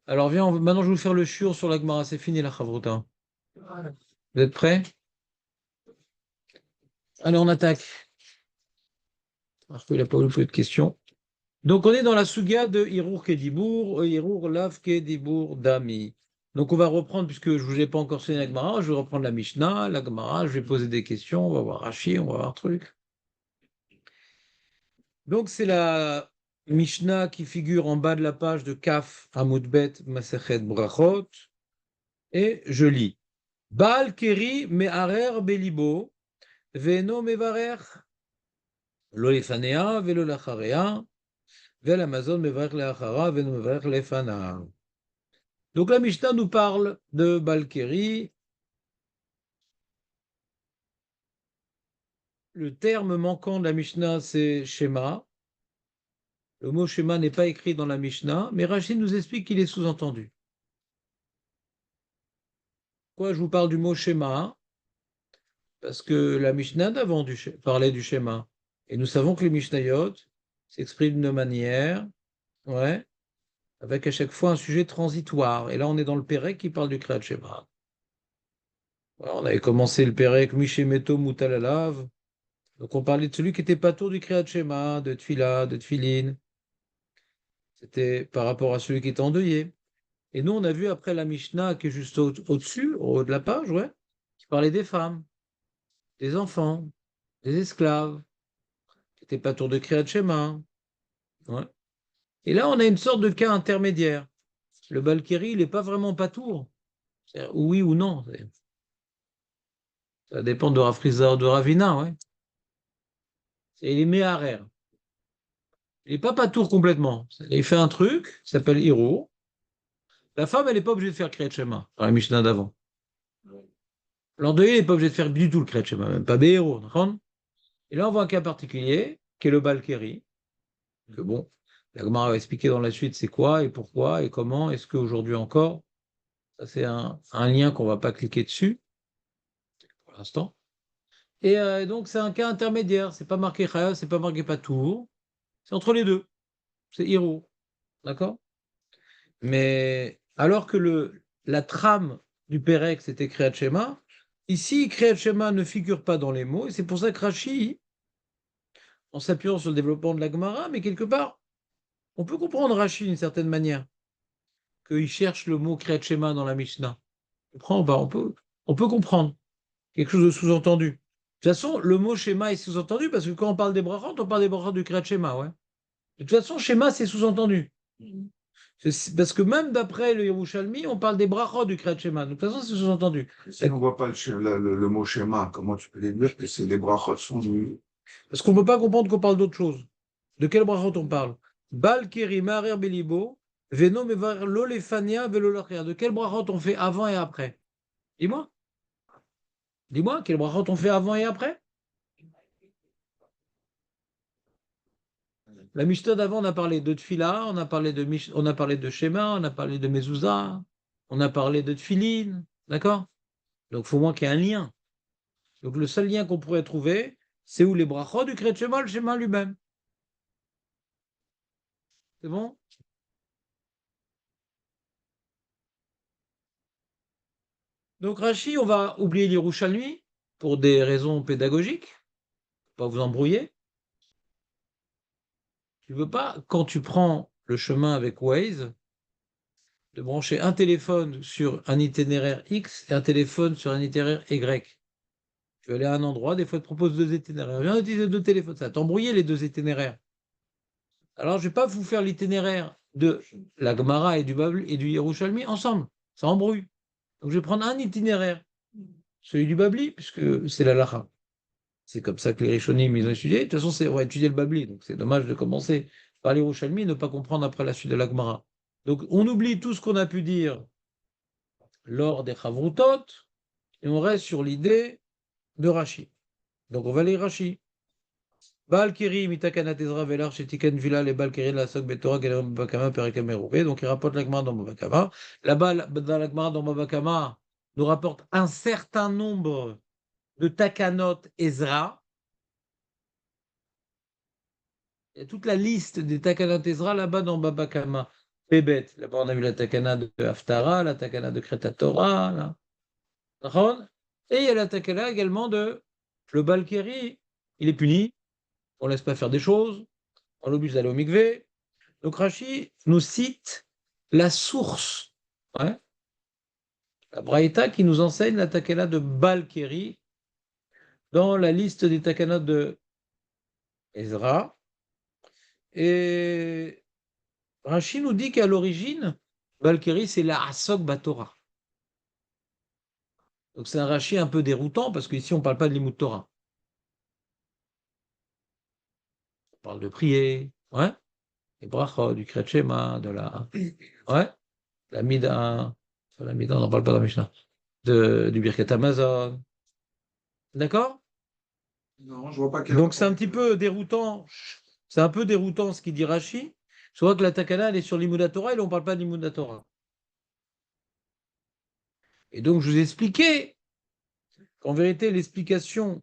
Alors viens, maintenant je vais vous faire le shiur sur la Gemara, c'est fini la Chavruta. Vous êtes prêts? Allez, on attaque. Alors qu'il n'a pas voulu poser de questions. Donc on est dans la Suga de Hirour Kedibour, Hirour Lav Kedibour Dami. Donc on va reprendre, puisque je ne vous ai pas encore sonné la Gemara, je vais reprendre la Mishnah, la Gemara, je vais poser des questions, on va voir Rashi, on va voir un truc. Donc c'est la Mishnah qui figure en bas de la page de Kaf Amoudbet Masechet Brachot, et je lis. Baal Keri Me'arer Belibo, Veno Mevarer, Lo Lefanea, Velo Lacharea, Vel Amazon Mevarer Leachara, Veno Mevarer Lefana. Donc la Mishnah nous parle de Baal Keri. Le terme manquant de la Mishnah, c'est Shema. Le mot Shema n'est pas écrit dans la Mishnah, mais Rachid nous explique qu'il est sous-entendu. Pourquoi je vous parle du mot Shema? Parce que la Mishnah d'avant parlait du schéma. Et nous savons que les Mishnayot s'expriment de manière, ouais, avec à chaque fois un sujet transitoire. Et là, on est dans le Pérec qui parle du Kriyat Shema. Voilà, on avait commencé le Pérec, Mishemeto Mutalalav. Donc on parlait de celui qui était pas tour du Kriyat Shema, de Tfila, de Tfilin. C'était par rapport à celui qui était endeuillé. Et nous, on a vu après la Mishnah qui est juste au-dessus, au haut de la page, ouais, qui parlait des femmes, des enfants, des esclaves, qui n'étaient pas tour de Kriyat Shema. Ouais. Et là, on a une sorte de cas intermédiaire. Le Balkiri, il n'est pas vraiment patour. Oui ou non. Ça dépend de Rafrizar, de Ravina, ouais. Il est Méharer. Il n'est pas patour complètement. Il fait un truc qui s'appelle Hiro. La femme, elle n'est pas obligée de faire Kriyat Shema, dans la Mishnah d'avant. L'endeuillé n'est pas obligé de faire du tout le Kriyat Shema, même pas Béhéro. Et là, on voit un cas particulier, qui est le Balkiri. Que bon, la Gemara va expliquer dans la suite c'est quoi et pourquoi et comment, est-ce qu'aujourd'hui encore. Ça, c'est un lien qu'on ne va pas cliquer dessus pour l'instant. Et donc, c'est un cas intermédiaire. C'est pas marqué Chaya, c'est pas marqué Patour. C'est entre les deux. C'est Hiro. D'accord? Mais alors que la trame du Pérec, c'était Kriyat Shema, ici, Kriyat Shema ne figure pas dans les mots. Et c'est pour ça que Rashi, en s'appuyant sur le développement de la Gemara, mais quelque part, on peut comprendre Rashi d'une certaine manière, qu'il cherche le mot Kriyat Shema dans la Mishnah. On peut comprendre quelque chose de sous-entendu. De toute façon, le mot schéma est sous-entendu parce que quand on parle des brachot, on parle des brachot du Kriyat Shema, ouais. De toute façon, schéma, c'est sous-entendu. Parce que même d'après le Yerushalmi, on parle des brachot du Kriyat Shema. De toute façon, c'est sous-entendu. Si on ne voit pas le mot schéma, comment tu peux déduire que c'est des brachot sont du... Parce qu'on ne peut pas comprendre qu'on parle d'autre chose. De quel brachot on parle? Bal keri marer belibo, veno mevar lo lefania velo lachia. De quel brachot on fait avant et après? Dis-moi. Dis-moi, quel brachot on fait avant et après? La Mishnah d'avant, on a parlé de Tfila, on a parlé de Shema, on a parlé de Mezouza, on a parlé de Tfilin, d'accord? Donc, il faut moins qu'il y ait un lien. Donc, le seul lien qu'on pourrait trouver, c'est où les brachot du Kriyat Shema, le Shema lui-même. C'est bon? Donc, Rashi, on va oublier l'Yerushalmi pour des raisons pédagogiques, pas vous embrouiller. Tu veux pas, quand tu prends le chemin avec Waze, de brancher un téléphone sur un itinéraire X et un téléphone sur un itinéraire Y. Tu vas aller à un endroit, des fois, ils te proposent deux itinéraires. Viens utiliser deux téléphones. Ça va t'embrouiller les deux itinéraires. Alors, je ne vais pas vous faire l'itinéraire de la Gemara et du Babli et du Yerushalmi ensemble. Ça embrouille. Donc, je vais prendre un itinéraire, celui du Babli, puisque c'est la Lacha. C'est comme ça que les Rishonim, ils ont étudié. De toute façon, on va étudier le Babli. Donc, c'est dommage de commencer par les Yerushalmi et ne pas comprendre après la suite de la Gemara. Donc, on oublie tout ce qu'on a pu dire lors des Chavrutot et on reste sur l'idée de Rashi. Donc, on va lire Rashi. Balkiri mitakana tezra velar shetiken vila le balkiri la sok betora galera bakama perekamerouvé. Donc il rapporte la Gemara dans Babakama. Là-bas, dans la Gemara dans Babakama, nous rapporte un certain nombre de takanot Ezra. y a toute la liste des Takanat Ezra là-bas dans Baba Kama. Bébet, là-bas on a vu la Takana de Haftara, la Takana de Kreta Torah, là. D'accord. Et il y a la Takana également de le Balkeri, il est puni, on ne laisse pas faire des choses, on l'oblige d'aller au mikvé. Donc Rashi nous cite la source, ouais, la Braïta qui nous enseigne la Takana de Balkeri dans la liste des Takanot de Ezra. Et Rashi nous dit qu'à l'origine, Balkeri, c'est la Asok Batora. Donc c'est un Rashi un peu déroutant parce qu'ici on ne parle pas de l'Imout Torah. On parle de prier, ouais, des brachot, du Kriyat Shema, de la, ouais, la Mida, la Mida, on n'en parle pas dans la Mishnah, du Birkat Amazon. D'accord? Non, je vois pas quel Donc c'est rapport un avec petit peu déroutant. C'est un peu déroutant ce qu'il dit Rashi. Je vois que la Takana, elle est sur l'Imout Torah et là on ne parle pas de l'Imout Torah. Et donc je vous ai expliqué qu'en vérité, l'explication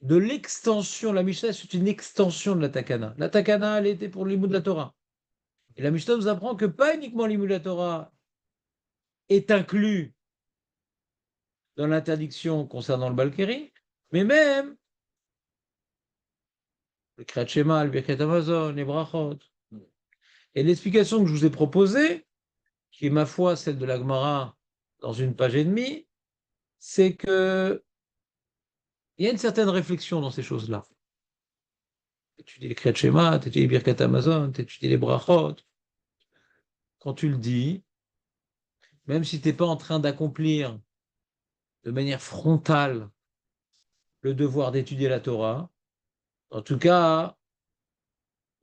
de l'extension, la Mishnah, c'est une extension de la Takana. La Takana, elle était pour l'Imout de la Torah. Et la Mishnah nous apprend que pas uniquement l'Imout de la Torah est inclus dans l'interdiction concernant le Balkeri, mais même le Kriyat Shema, le Birkat Amazon, les Brachot. Et l'explication que je vous ai proposée, qui est ma foi celle de la Gemara dans une page et demie, c'est que il y a une certaine réflexion dans ces choses-là. Tu étudies les Kriyat Shema, tu étudies les Birkat Amazon, tu étudies les Brachot. Quand tu le dis, même si tu n'es pas en train d'accomplir de manière frontale le devoir d'étudier la Torah, en tout cas,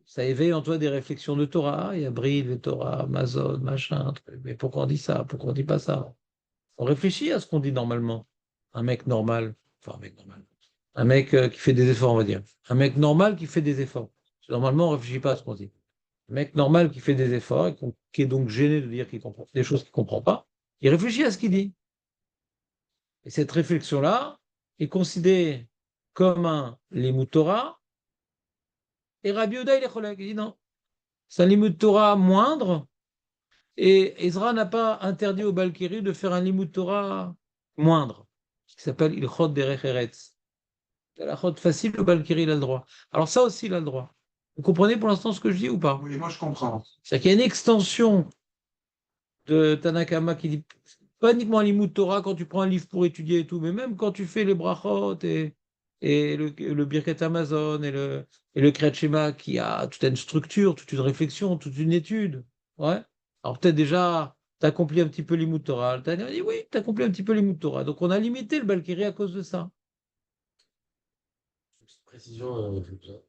ça éveille en toi des réflexions de Torah. Il y a Bride, le Torah, Amazon, machin. Mais pourquoi on dit ça? Pourquoi on dit pas ça? On réfléchit à ce qu'on dit normalement. Un mec normal, enfin un mec normal, un mec qui fait des efforts, on va dire. Un mec normal qui fait des efforts. Normalement, on ne réfléchit pas à ce qu'on dit. Un mec normal qui fait des efforts, et qui est donc gêné de dire qu'il comprend des choses qu'il ne comprend pas, il réfléchit à ce qu'il dit. Et cette réflexion-là est considérée comme un limud Torah, et Rabbi Yehuda, il est cholèque. Il dit non, c'est un limud Torah moindre, et Ezra n'a pas interdit au Balkiri de faire un limud Torah moindre, qui s'appelle Ilchot Derech Eretz. La chod facile, le Balkiri, il a le droit. Alors ça aussi, il a le droit. Vous comprenez pour l'instant ce que je dis ou pas? Oui, moi je comprends. C'est-à-dire qu'il y a une extension de Tanakama qui dit pas uniquement un limud Torah quand tu prends un livre pour étudier et tout, mais même quand tu fais les brachot et le Birkat Amazon et le Kriyat Shema qui a toute une structure, toute une réflexion, toute une étude. Ouais. Alors peut-être déjà, tu accompli un petit peu limud Torah. Tu as dit oui, tu accompli un petit peu limud Torah. Donc on a limité le Balkiri à cause de ça. Petite précision, je poser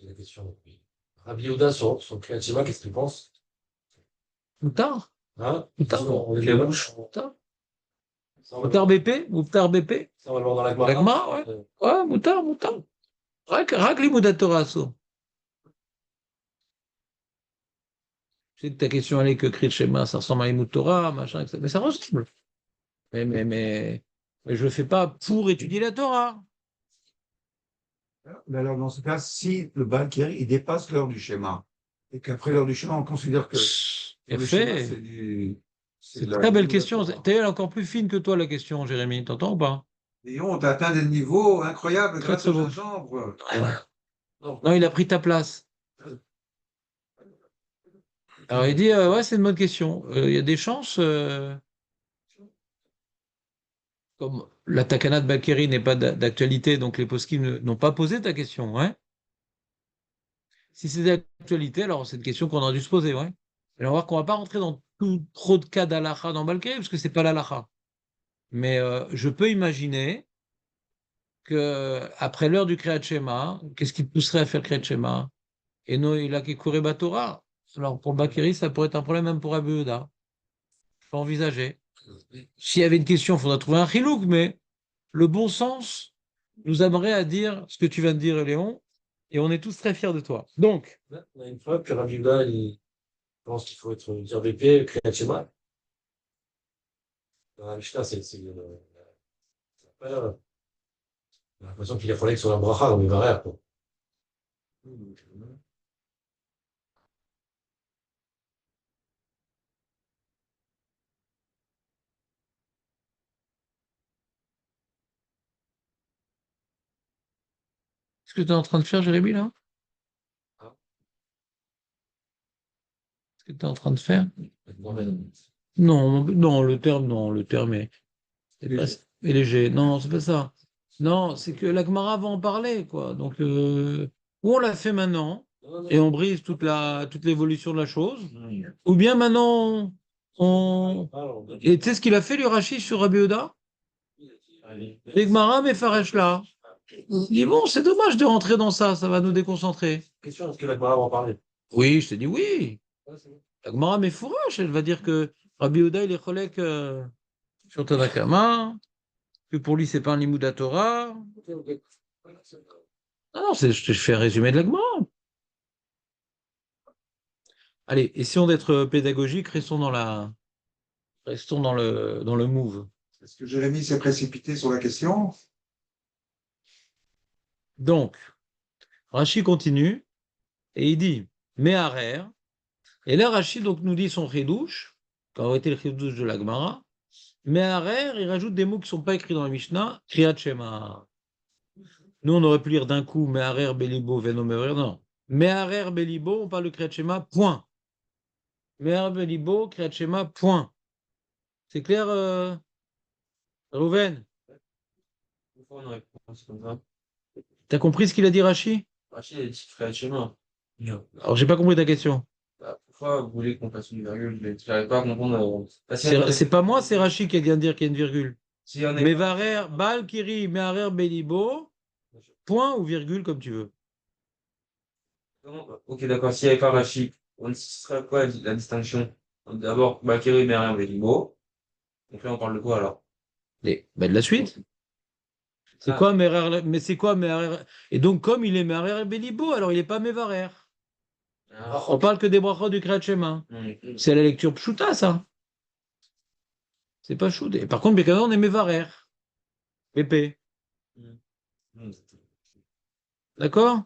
la question. Oui. Rabbi Yehuda, son Kriyat Shema, qu'est-ce qu'il pense? Moutard. Hein? Moutard. On est de la bouche. Moutard. Ça, Moutard BP. Moutard BP. on va le voir dans la Gemara. L'agma, ouais. Ouais, moutard, moutard. Rak limud Torah asso. Je sais que ta question elle est que Kriyat Shema, ça ressemble à Limud Torah, machin, etc. Mais ça ressemble. Mais je ne le fais pas pour étudier la Torah. Mais alors, dans ce cas, si le Balkiri, il dépasse l'heure du schéma, et qu'après l'heure du schéma, on considère que Bien le schéma, fait. c'est C'est de une la très belle limud question. Torah. T'es encore plus fine que toi, la question, Jérémy. T'entends ou pas? Et on a atteint des niveaux incroyables Très, grâce très au beau. gingembre. Non, il a pris ta place. Alors, il dit, ouais, c'est une bonne question. Il y a des chances, comme la takana de Bakeri n'est pas d'actualité, donc les poskim n'ont pas posé ta question, ouais. Si c'est d'actualité, alors c'est une question qu'on aurait dû se poser, ouais. Et on va voir qu'on va pas rentrer dans trop de cas d'alaha dans Balkari, parce que c'est pas l'alaha. Mais je peux imaginer que après l'heure du Kriyat Shema, qu'est-ce qui te pousserait à faire Kriyat Shema? Et non, il a qui courait Batora. Alors pour Bakeri, ça pourrait être un problème même pour Abu Yehuda. Je peux envisager. S'il y avait une question, il faudrait trouver un chilouk, mais le bon sens nous amènerait à dire ce que tu viens de dire, Léon, et on est tous très fiers de toi. Donc, On a une fois que Rabbi Yehuda, il pense qu'il faut être dire BP, Kriyat Shema. Dans la Mishnah, après, j'ai l'impression qu'il est relais sur la bracha, dans mes barrières, quoi. Qu'est-ce que tu es en train de faire, Jérémy, là? Ah. Qu'est-ce que tu es en train de faire? Non, mais non. Non, non, le terme est léger. Non, c'est pas ça. Non, c'est que la Gemara va en parler, quoi. Donc, ou on l'a fait maintenant Non, et non. on brise toute l'évolution de la chose, ou bien maintenant, Et tu sais ce qu'il a fait, lui, Rachid, sur Rabbi Yehuda? Les Gemara, mais Faresh là. Il dit, bon, c'est dommage de rentrer dans ça, ça va nous déconcentrer. Question, est-ce que la Gemara va en parler? Oui, je t'ai dit oui. Ouais, c'est bon. La Gemara, mais Fourache, elle va dire que Rabbi Yehuda, il est cholek sur Tanakama, que pour lui, c'est pas un limud à Torah. Ok, ok. Ah non, je fais un résumé de la Gemara. Allez, essayons d'être pédagogiques, restons dans le move. Est-ce que Jérémy s'est précipité sur la question? Donc, Rashi continue et il dit, Meharer. Et là, Rashi donc, nous dit son chidouche, quand aurait été le chidouche de la Gemara. Meharer, il rajoute des mots qui ne sont pas écrits dans la Mishnah, Kriyat Shema. Nous, on aurait pu lire d'un coup Meharer Belibo Venomerer. Non. Meharer Belibo, on parle de Kriyat Shema, point. Meharer Belibo, Kriyat Shema, point. C'est clair, Rouven? Une fois, on aurait commencé comme ça. T'as compris ce qu'il a dit, Rashi? Rachid a dit frère chez moi. Non. Alors, j'ai pas compris ta question. Bah, pourquoi vous voulez qu'on fasse une virgule? J'arrive pas à comprendre. Parce qu'il y a C'est pas moi, c'est Rashi qui vient de dire qu'il y a une virgule. si on est... Mevarer, Bal, Kiri, Meharer Belibo, point ou virgule, comme tu veux. Ok, d'accord. S'il n'y avait pas Rachid, ce serait quoi la distinction? D'abord, Bakary, Meriem et Limo. Donc là, on parle de quoi alors? Ben, de la suite. C'est Ah, quoi Merer, mais c'est quoi Merer? Et donc, comme il est Merer et Belibo, alors il n'est pas Mevarer. ah, On parle que des brachot du Kriyat Shema. C'est la lecture pshuta, ça. C'est pas chou. Et par contre, Bekana, on est Mevarer. PP. D'accord?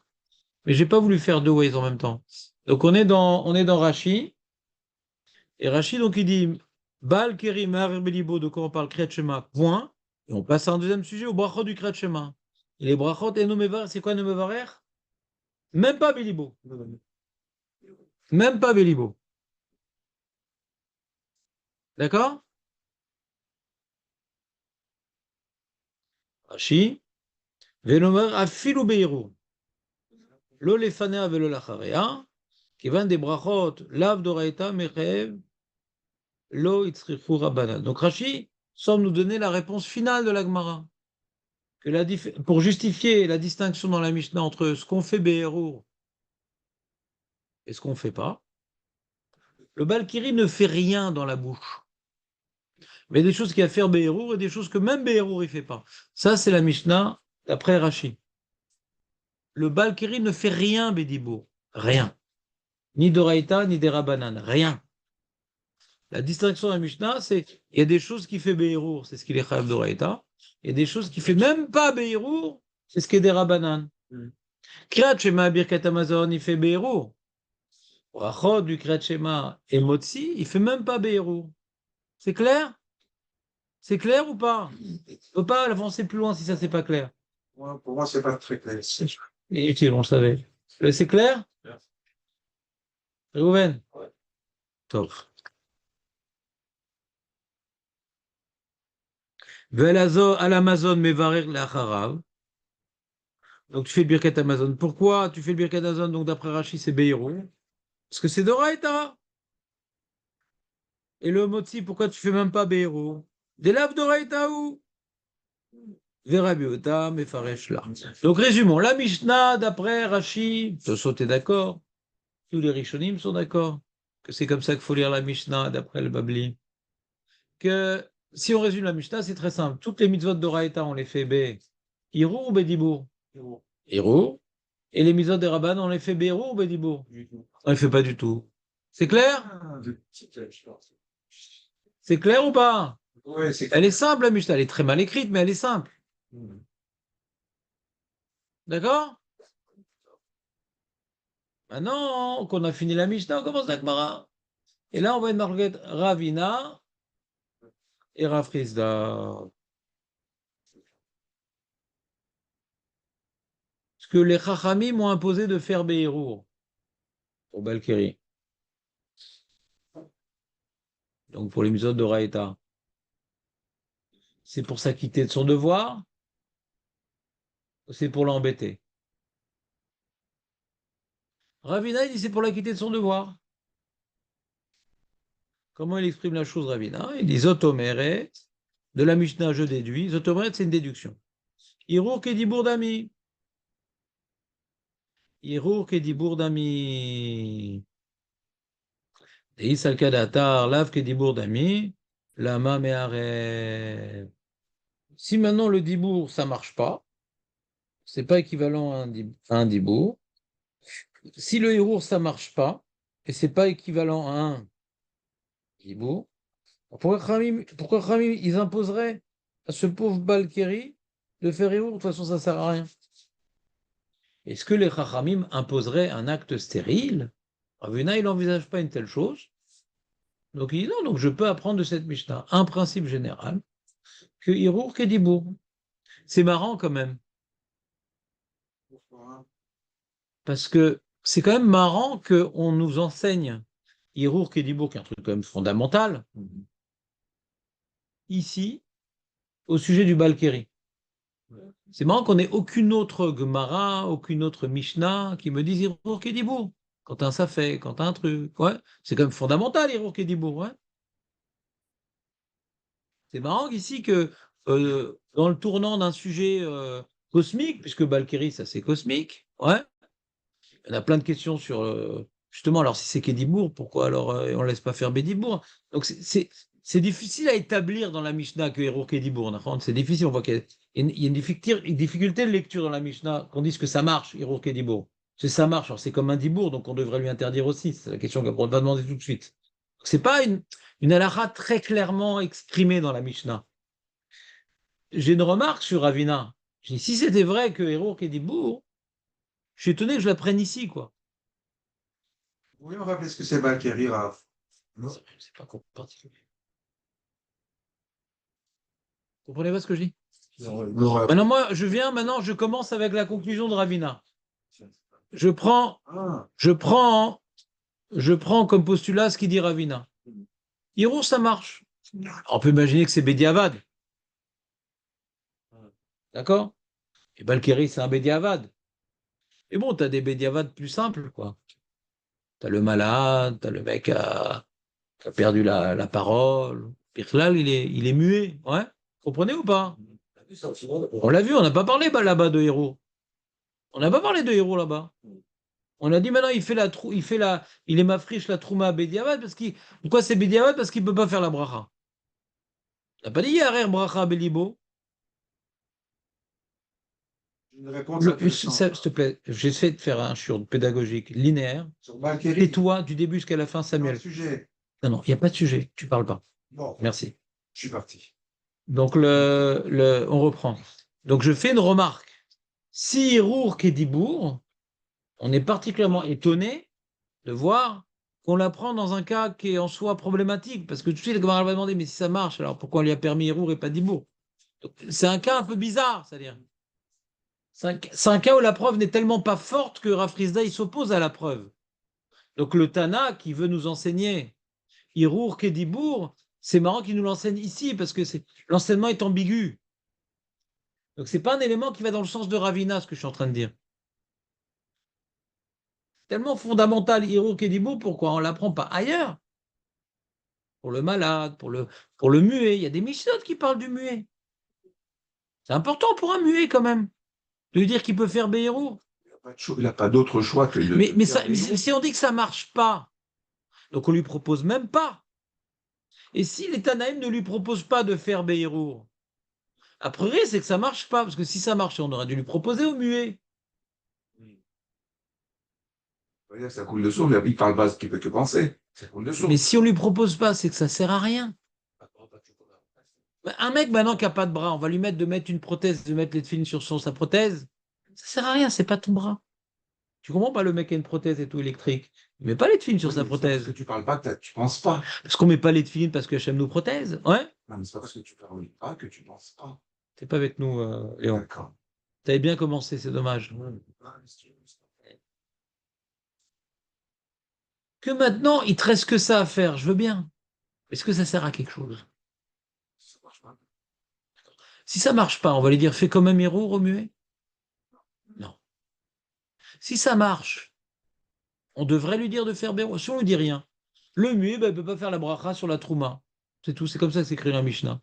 Mais j'ai pas voulu faire deux ways en même temps. Donc, on est dans Rashi. Et Rashi, donc, il dit Bal, Keri, Merer, Belibo, de quoi on parle Kriyat Shema, point. Et on passe à un deuxième sujet, au brachot du Kriyat Shema. Et les brachot et nos Mevarer, c'est quoi nos Mevarer? Même pas Belibo. Même pas Belibo. D'accord? Rashi, Venomer afilu beiru. Lo lefanea velo lacharea, kivan de brachot lav doraita mechev lo itzrichu rabbanan. Donc Rashi semble nous donner la réponse finale de la Gemara. Pour justifier la distinction dans la Mishnah entre ce qu'on fait beirur et ce qu'on ne fait pas, le Balkiri ne fait rien dans la bouche. Mais des choses qu'il y a à faire beirur et des choses que même beirur il ne fait pas. Ça, c'est la Mishnah d'après Rashi. Le Balkiri ne fait rien, Bédibour. Rien. Ni d'Oraïta, ni des Rabbanan. Rien. La distinction de la Mishnah, c'est il y a des choses qui fait Beirur, c'est ce qu'il est Chayav d'Oraïta. Il y a des choses qui fait même pas Beirur, c'est ce qui est des Rabbanan. Kriyat Shema, Birkat Amazon, il fait Beirur. Brachot du Kriyat Shema et Motzi, il fait même pas Beirur. C'est clair? C'est clair ou pas? On ne peut pas avancer plus loin si ça, c'est pas clair. Pour moi, c'est pas très clair. Inutile, on le savait. C'est clair? Réhouven? Ouais. Top. À l'Amazon, Mevarer l'Acharav. Donc tu fais le Birkat Amazon. Pourquoi tu fais le Birkat Amazon? Donc d'après Rashi, c'est Beirou. Parce que c'est Doraïta. Et le Motzi, pourquoi tu fais même pas Beirou? Des laves Doraïta ou? Verabiota, Mefaresh là. Donc résumons. La Mishnah, d'après Rashi, te sauter d'accord. Tous les Rishonim sont d'accord. Que c'est comme ça qu'il faut lire la Mishnah, d'après le Babli. Que si on résume la Mishnah, c'est très simple. Toutes les mitzvot Doraïta, on les fait B. Hirou ou Bedibour? Hirou. Et les mitzvot des Rabban, on les fait Beirou ou Bedibour? On les fait pas du tout. C'est clair? C'est clair ou pas? Ouais, c'est Elle est simple, la Mishnah. Elle est très mal écrite, mais elle est simple. D'accord? Maintenant qu'on a fini la Mishnah, on commence la Gemara. Et là, on va une marquette Ravina et Rav Chisda. Ce que les Chachamim m'ont imposé de faire Be'erour pour Balkiri. Donc pour les mitzvot de Raïta. C'est pour s'acquitter de son devoir ou c'est pour l'embêter? Ravina, il dit c'est pour l'acquitter de son devoir. Comment il exprime la chose, Ravina? Il dit Zotomeret. De la Mishnah, je déduis. Zotomeret, c'est une déduction. Irour Kedibour d'ami. Irour Kedibour d'ami. Deis al Kadatar, Lav Kedibour d'ami. Lama Meare. Si maintenant le dibour, ça marche pas, c'est pas équivalent à un dibour. Si le irour, ça marche pas, et c'est pas équivalent à un dibour, pourquoi Khamim, ils imposeraient à ce pauvre Balkiri de faire irour? De toute façon, ça sert à rien. Est-ce que les Chachamim imposeraient un acte stérile? Ravuna, il n'envisage pas une telle chose. Donc il dit non, donc je peux apprendre de cette Mishnah un principe général, que irour qu'est dibour. C'est marrant quand même. Parce que c'est quand même marrant qu'on nous enseigne Hirour Kedibour, qui est un truc quand même fondamental, ici, au sujet du Balkeri. C'est marrant qu'on n'ait aucune autre Gemara, aucune autre Mishnah qui me dise Hirour Kedibour. Quand un ça fait, quand un truc. Ouais. C'est quand même fondamental, Hirour Kedibour. Ouais. C'est marrant ici que dans le tournant d'un sujet cosmique, puisque Balkeri, ça c'est cosmique, ouais. Il y en a plein de questions sur justement, alors si c'est Kédibourg, pourquoi alors on ne laisse pas faire Bédibourg? Donc c'est difficile à établir dans la Mishnah que Hérour Kédibourg. C'est difficile, on voit qu'il y a une difficulté de lecture dans la Mishnah, qu'on dise que ça marche, Hérour Kédibourg. C'est ça marche, alors c'est comme un dibourg, donc on devrait lui interdire aussi. C'est la question qu'on va demander tout de suite. C'est pas une halakha très clairement exprimée dans la Mishnah. J'ai une remarque sur Ravina. Je dis, si c'était vrai que Hérour Kédibourg, je suis étonné que je la prenne ici, quoi. Vous pouvez me rappeler ce que c'est Balkiri, Rav? C'est pas particulier. Vous comprenez pas ce que je dis? Maintenant, moi, maintenant, je commence avec la conclusion de Ravina. Je prends comme postulat ce qu'il dit Ravina. Hiro, ça marche. On peut imaginer que c'est Bédiavad. D'accord? Et Balkiri, c'est un Bédiavad. Et bon, tu as des Bédiavad plus simples, quoi. Tu as le malade, tu as le mec qui a perdu la parole. Pirlal, il est muet. Ouais? Vous comprenez ou pas? On l'a vu, on n'a pas parlé là-bas de héros. On n'a pas parlé de héros là-bas. On a dit maintenant il est mafriche la trouma à Bédiavad pourquoi c'est Bédiavad? Parce qu'il ne peut pas faire la bracha. On n'a pas dit Yarer bracha Bélibo. Une réponse S'il te plaît, j'essaie de faire un shiur pédagogique linéaire. Et toi, du début jusqu'à la fin, Samuel. Sujet. Non, il n'y a pas de sujet, tu parles pas. Bon, Merci. je suis parti. Donc on reprend. Donc je fais une remarque. Si Hirour Kedibour, on est particulièrement étonné de voir qu'on l'apprend dans un cas qui est en soi problématique, parce que tout de suite, le Gemara va demander, mais si ça marche, alors pourquoi on lui a permis Hirour et pas Dibour? C'est un cas un peu bizarre, c'est-à-dire. C'est un cas où la preuve n'est tellement pas forte que Rav Chisda, il s'oppose à la preuve. Donc le Tana qui veut nous enseigner Hirour Kedibour, c'est marrant qu'il nous l'enseigne ici, parce que l'enseignement est ambigu. Donc c'est pas un élément qui va dans le sens de Ravina, ce que je suis en train de dire. Tellement fondamental, Hirour Kedibour, pourquoi on ne l'apprend pas ailleurs? Pour le malade, pour le muet. Il y a des Mishnot qui parlent du muet. C'est important pour un muet quand même, de lui dire qu'il peut faire Be'erour. Il n'a pas d'autre choix que de. Mais si on dit que ça ne marche pas, donc on ne lui propose même pas. Et si les Tanaïm ne lui proposent pas de faire Be'erour, a priori, c'est que ça ne marche pas, parce que si ça marche, on aurait dû lui proposer au muet. Ça coule de source, il ne parle pas ce qu'il peut que penser. Ça coule de source. Mais si on ne lui propose pas, c'est que ça ne sert à rien. Un mec maintenant qui n'a pas de bras, on va lui mettre une prothèse, de mettre les films sur sa prothèse. Ça ne sert à rien, c'est pas ton bras. Tu comprends pas, le mec a une prothèse et tout électrique. Il met pas les tefilines sur sa Parce prothèse. que tu parles pas, tu penses pas. Parce qu'on met pas les tefilines parce que Hachem nous prothèse. Ouais? Non, mais c'est pas parce que tu parles pas que tu penses pas. T'es pas avec nous, Léon. D'accord. T'avais bien commencé, c'est dommage. Que maintenant, il te reste que ça à faire, je veux bien. Est-ce que ça sert à quelque chose? Ça marche pas. Si ça marche pas, on va lui dire fais comme un héros, remuer? Non. Si ça marche, on devrait lui dire de faire béro. Si on lui dit rien, le muet, ben, il peut pas faire la bracha sur la trouma. C'est tout, c'est comme ça que c'est écrit dans la Mishnah.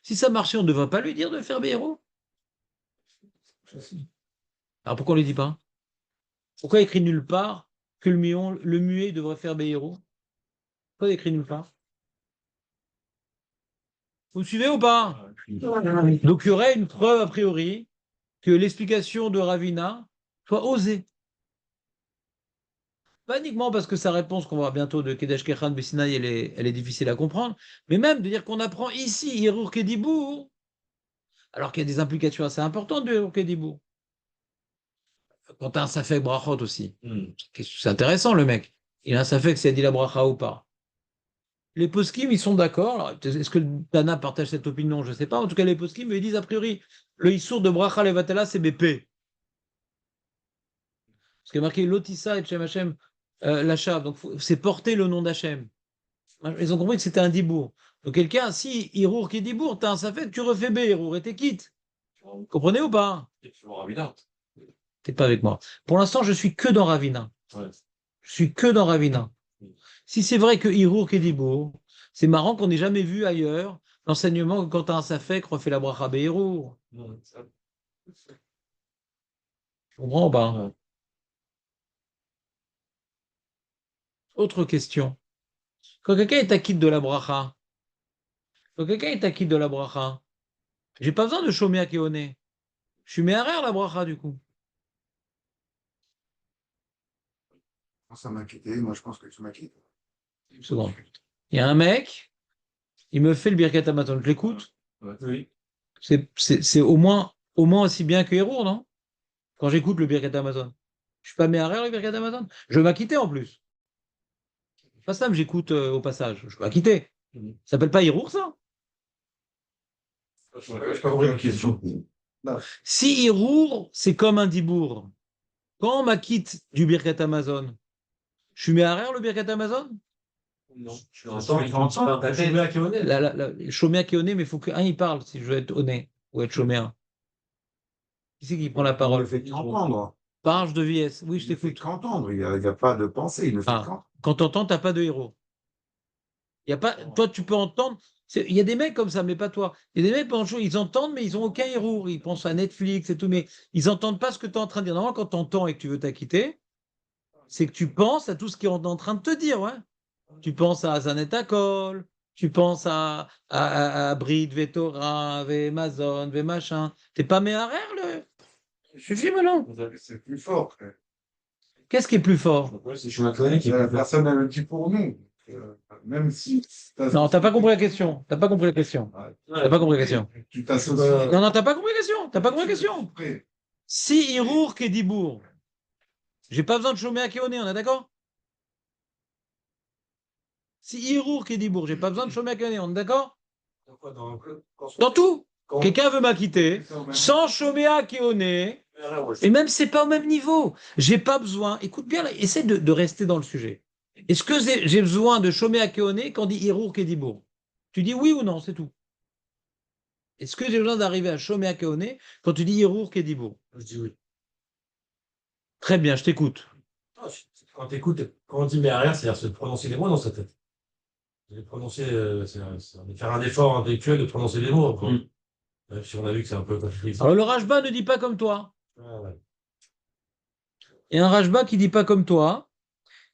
Si ça marchait, on ne devrait pas lui dire de faire béro. Alors pourquoi on ne lui dit pas? Pourquoi écrit nulle part que le muet devrait faire béro? Pourquoi écrit nulle part? Vous suivez ou pas? Donc il y aurait une preuve a priori que l'explication de Ravina soit osée. Pas uniquement parce que sa réponse qu'on va voir bientôt de Kedesh Kechan Bessinaï, elle est difficile à comprendre, mais même de dire qu'on apprend ici Hirur Kedibour, alors qu'il y a des implications assez importantes de Hirur Kedibour. Quand tu as un Safek Brachot aussi, c'est intéressant le mec. Il a un Safek s'il a dit la bracha ou pas. Les poskim, ils sont d'accord. Est-ce que Tana partage cette opinion? Je ne sais pas. En tout cas, les poskim, ils disent a priori, le Issour de Bracha Levatala, c'est BP. Parce qu'il y a marqué Lotissa et Shem Hashem Lachav. Donc, c'est porter le nom d'Hachem. Ils ont compris que c'était un dibour. Donc, quelqu'un, si Hirour qui est dibour, t'as un safek, tu refais B, Hirour, et t'es quitte. Vous comprenez ou pas? T'es pas avec moi. Pour l'instant, je suis que dans Ravina. Ouais. Je suis que dans Ravina. Si c'est vrai que Hirour qui est dibour, c'est marrant qu'on n'ait jamais vu ailleurs l'enseignement que quand t'as un safek, refais la bracha B, Hirour. Tu comprends ou pas? Ouais. Autre question. Quand quelqu'un est acquis de la bracha, j'ai pas besoin de chômer à Kéoné. Je suis méharère la bracha du coup. Ça m'a quitté. Moi, je pense que tu m'as quitté. Une seconde. Il y a un mec, il me fait le Birkat Hamazon, je l'écoute. Oui. C'est au moins aussi bien que Hérour, non? Quand j'écoute le Birkat Hamazon. Je suis pas méharère le Birkat Hamazon. Je vais m'acquitter en plus. Pas ça, mais j'écoute au passage. Je vais m'acquitter. Ça s'appelle pas Hérour, ça? Je n'ai pas compris la question. Si Hérour, c'est comme un dibour, quand on m'acquitte du Birkat Hamazon, je suis méharère le Birkat Hamazon? Non. Tu Attends, il entend. Chômé à Kéoné, mais il faut qu'un il parle si je veux être honnête ou être chômé. Qui c'est qui prend la Il ne parole? fait qu'entendre. Parle de VS. Oui, je Il ne fait t'écoute. qu'entendre. Il n'y a pas de pensée. Il ne fait Ah, qu'entendre. quand t'entends, t'as pas de héros. Y a pas, toi, tu peux entendre. Il y a des mecs comme ça, mais pas toi. Il y a des mecs, ils entendent, mais ils n'ont aucun héros. Ils pensent à Netflix et tout, mais ils n'entendent pas ce que tu es en train de dire. Normalement, quand tu entends et que tu veux t'acquitter, c'est que tu penses à tout ce qu'ils sont en train de te dire. Ouais. Tu penses à Zanet Akol, tu penses à Brit, Vetora, Amazon, machin. T'es pas méharère, le. Suffit maintenant. C'est plus fort. Qu'est-ce qui est plus fort? C'est je connais qui est La plus fort. personne, elle le dit pour nous. Même si. Non, t'as pas compris la question. T'as pas compris la question. T'as pas compris la question. Tu t'associes. Non, t'as pas compris la question. T'as pas compris la question. Après, Si Hirour qui est Dibour, j'ai pas besoin de chômer à Kéoné, on est d'accord? Si Hirour qui est Dibour, j'ai pas besoin de chômer à Kéoné, on est d'accord? Dans tout. Quelqu'un veut m'acquitter sans chômer à Kéoné, et même c'est pas au même niveau. J'ai pas besoin. Écoute bien, là, essaie de rester dans le sujet. Est-ce que j'ai besoin de chômer à Kéoné quand on dit Hirour qui est Dibour? Tu dis oui ou non, c'est tout. Est-ce que j'ai besoin d'arriver à chômer à Kéoné quand tu dis Hirour qui est Dibour? Je dis oui. Très bien, je t'écoute. Quand tu écoutes, quand on dit mais rien, c'est-à-dire se prononcer les mots dans sa tête. Les prononcer, faire un effort intellectuel de prononcer les mots. Quoi. Même si on a vu que c'est un peu compliqué. Alors le Rajba ne dit pas comme toi. Ah, ouais. Il y a un Rajba qui dit pas comme toi,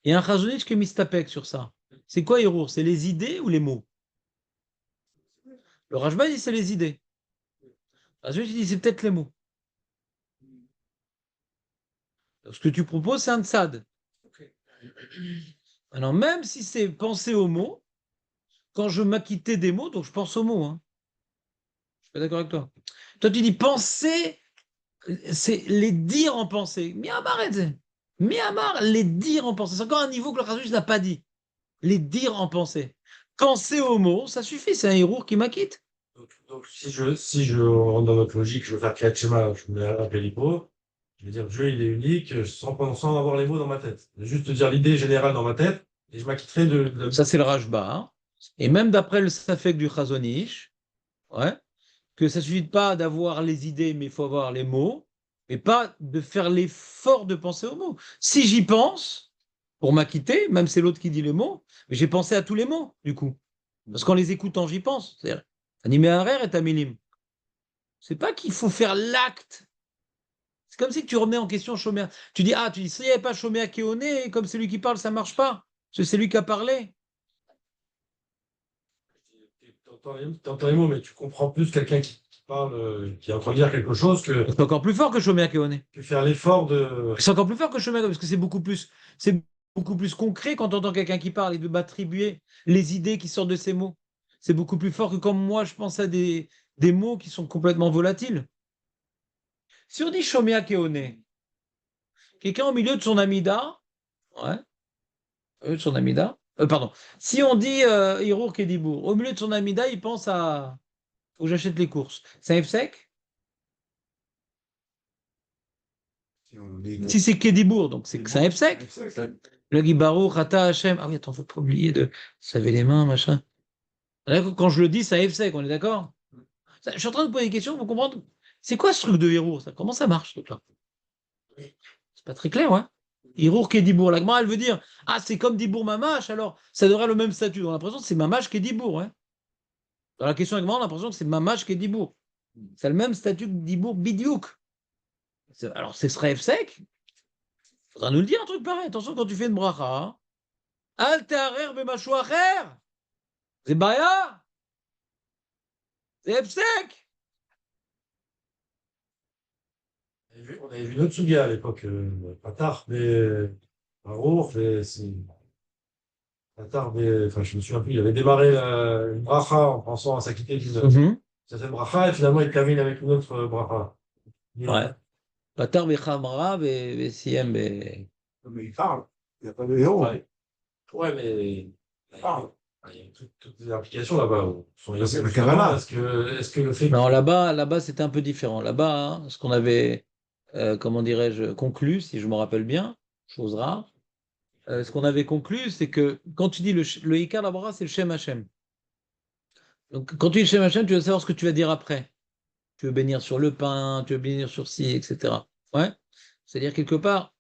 et un Chazonich qui est mistapek sur ça. C'est quoi Hirour? C'est les idées ou les mots? Le Rajba dit c'est les idées. Ensuite il dit c'est peut-être les mots. Donc, ce que tu proposes, c'est un tzad. Alors même si c'est penser aux mots, quand je m'acquittais des mots, donc je pense aux mots. Hein. Je suis pas d'accord avec toi. Toi tu dis penser C'est les dire en pensée. Miyamar, les dire en pensée. C'est encore un niveau que le Khazonich n'a pas dit. Les dire en pensée. Penser aux mots, ça suffit, c'est un héros qui m'acquitte. Donc, si je rentre dans notre logique, je veux faire Kriyat Shema, je me rappelle l'hypo, je vais dire Dieu, il est unique, sans avoir les mots dans ma tête. Je vais juste te dire l'idée générale dans ma tête, et je m'acquitterai Ça, c'est le Rajba, hein. Et même d'après le Safek du Khazonich, ouais, que ça ne suffit pas d'avoir les idées, mais il faut avoir les mots, et pas de faire l'effort de penser aux mots. Si j'y pense, pour m'acquitter, même c'est l'autre qui dit les mots, mais j'ai pensé à tous les mots, du coup. Parce qu'en les écoutant, j'y pense. C'est-à-dire, animé un rire et tamilim. C'est pas qu'il faut faire l'acte. C'est comme si tu remets en question Shomer. Tu dis, s'il n'y avait pas Shomer Keoné, comme c'est lui qui parle, ça ne marche pas. Parce que c'est lui qui a parlé. T'entends les mots, mais tu comprends plus quelqu'un qui parle, qui est en train de dire quelque chose C'est encore plus fort que Shomer Keoné. que faire l'effort de. C'est encore plus fort que Shomer Keoné, parce que c'est beaucoup plus concret quand on entend quelqu'un qui parle et de m'attribuer les idées qui sortent de ces mots. C'est beaucoup plus fort que quand moi je pense à des mots qui sont complètement volatiles. Si on dit Shomer Keoné, quelqu'un au milieu de son amida, ouais, de son amida, pardon. Si on dit Hirour Kedibour, au milieu de son amida, il pense à faut que j'achète les courses. C'est un sec. Si on dit- Si c'est Kedibour, donc c'est que c'est un sec. C'est- Le Gibarou, Rata, Hachem. Ah oui, attends, faut pas oublier de saver les mains, machin. Là, quand je le dis, c'est un sec, on est d'accord? Je suis en train de vous poser des questions pour comprendre. C'est quoi ce truc de Hirour, ça? Comment ça marche, ce truc-là? C'est pas très clair, ouais. Hirour Kedibour. La Gemara, elle veut dire, c'est comme Dibour Mamash, alors ça devrait le même statut. On a l'impression que c'est Mamash Kedibour, ouais. Dans la question avec moi, on a l'impression que c'est Mamash Kedibour. C'est le même statut que Dibour Bidiouk. Alors, ce serait sec. Il faudra nous le dire, un truc pareil. Attention, quand tu fais une bracha, Al te'arer b'mashu acher. C'est baya. C'est sec. On avait vu notre Suga à l'époque, pas tard, mais Baruch, mais c'est pas tard, mais enfin, je me souviens plus, il avait démarré une bracha en pensant à s'acquitter d'une certaine bracha, et finalement il termine avec une autre bracha. Ouais. Patar bechamra besiem be. Mais il parle. Il n'y a pas de héros. Ouais, ouais, mais il y a toutes les implications là-bas. C'est le Kavala. Est-ce que le fait Non, là-bas, c'était un peu différent. Là-bas, hein, ce qu'on avait, comment dirais-je, conclu, si je me rappelle bien, chose rare, ce qu'on avait conclu, c'est que quand tu dis le Ikar d'Abra, c'est le Shem Hashem. Donc, quand tu dis Shem Hashem, tu veux savoir ce que tu vas dire après. Tu veux bénir sur le pain, tu veux bénir sur ci, etc. Ouais. C'est-à-dire, quelque part,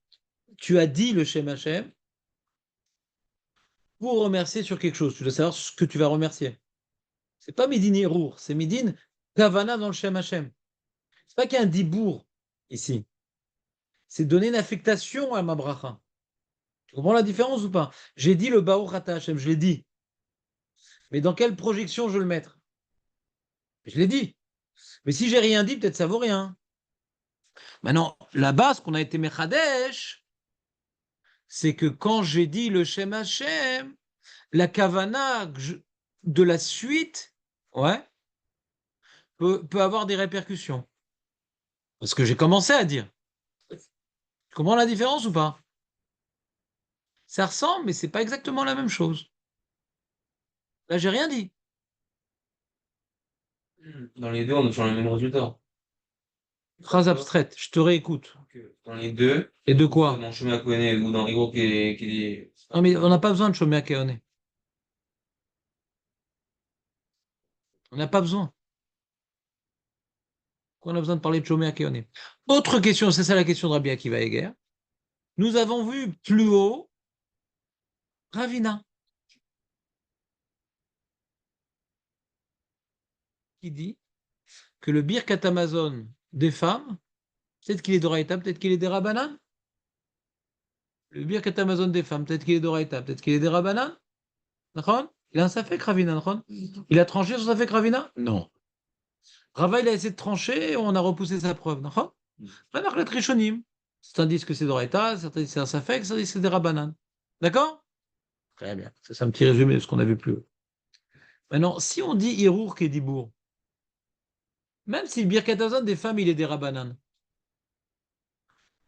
tu as dit le Shem Hashem pour remercier sur quelque chose. Tu dois savoir ce que tu vas remercier. C'est pas Midin Yerour, c'est Midin Kavana dans le Shem Hashem. C'est pas qu'il y a un dibour ici. C'est donner une affectation à ma bracha. Tu comprends la différence ou pas? J'ai dit le Baruch Ata Hashem, je l'ai dit. Mais dans quelle projection je veux le mettre? Je l'ai dit. Mais si j'ai rien dit, peut-être ça vaut rien. Maintenant, là-bas, ce qu'on a été Mechadesh, c'est que quand j'ai dit le Shem Hashem, la kavana de la suite, ouais, peut avoir des répercussions. Parce que j'ai commencé à dire. Tu comprends la différence ou pas? Ça ressemble, mais c'est pas exactement la même chose. Là, j'ai rien dit. Dans les deux, on est sur le même résultat. Phrase abstraite, je te réécoute. Dans les deux, Et de que ce soit quoi? dans Chemin Koné ou dans Hiro qui est. Non, mais on n'a pas besoin de Shomer Keone. On n'a pas besoin. Pourquoi on a besoin de parler de Shomer Keone? Autre question, c'est ça la question de Rabbi Akiva Eger. Nous avons vu plus haut Ravina qui dit que le Birkat Amazon des femmes, peut-être qu'il est d'Oraïta, peut-être qu'il est des Rabbanan. Le Birkat Amazon des femmes, peut-être qu'il est d'Oraïta, peut-être qu'il est des Rabbanan. D'accord? Il a un Safek Ravina, d'accord? Il a tranché sur Safek Ravina? Non. Rava, il a essayé de trancher et on a repoussé sa preuve. D'accord? Maintenant, les Trishonim. Certains disent que c'est d'Oraïta, certains disent que c'est un Safek, certains disent que c'est des Rabbanan. D'accord? Très bien. C'est un petit résumé de ce qu'on a vu plus haut. Maintenant, si on dit Hirour Kedibour, même si le Birkat Amazon des femmes, il est des Rabbanan,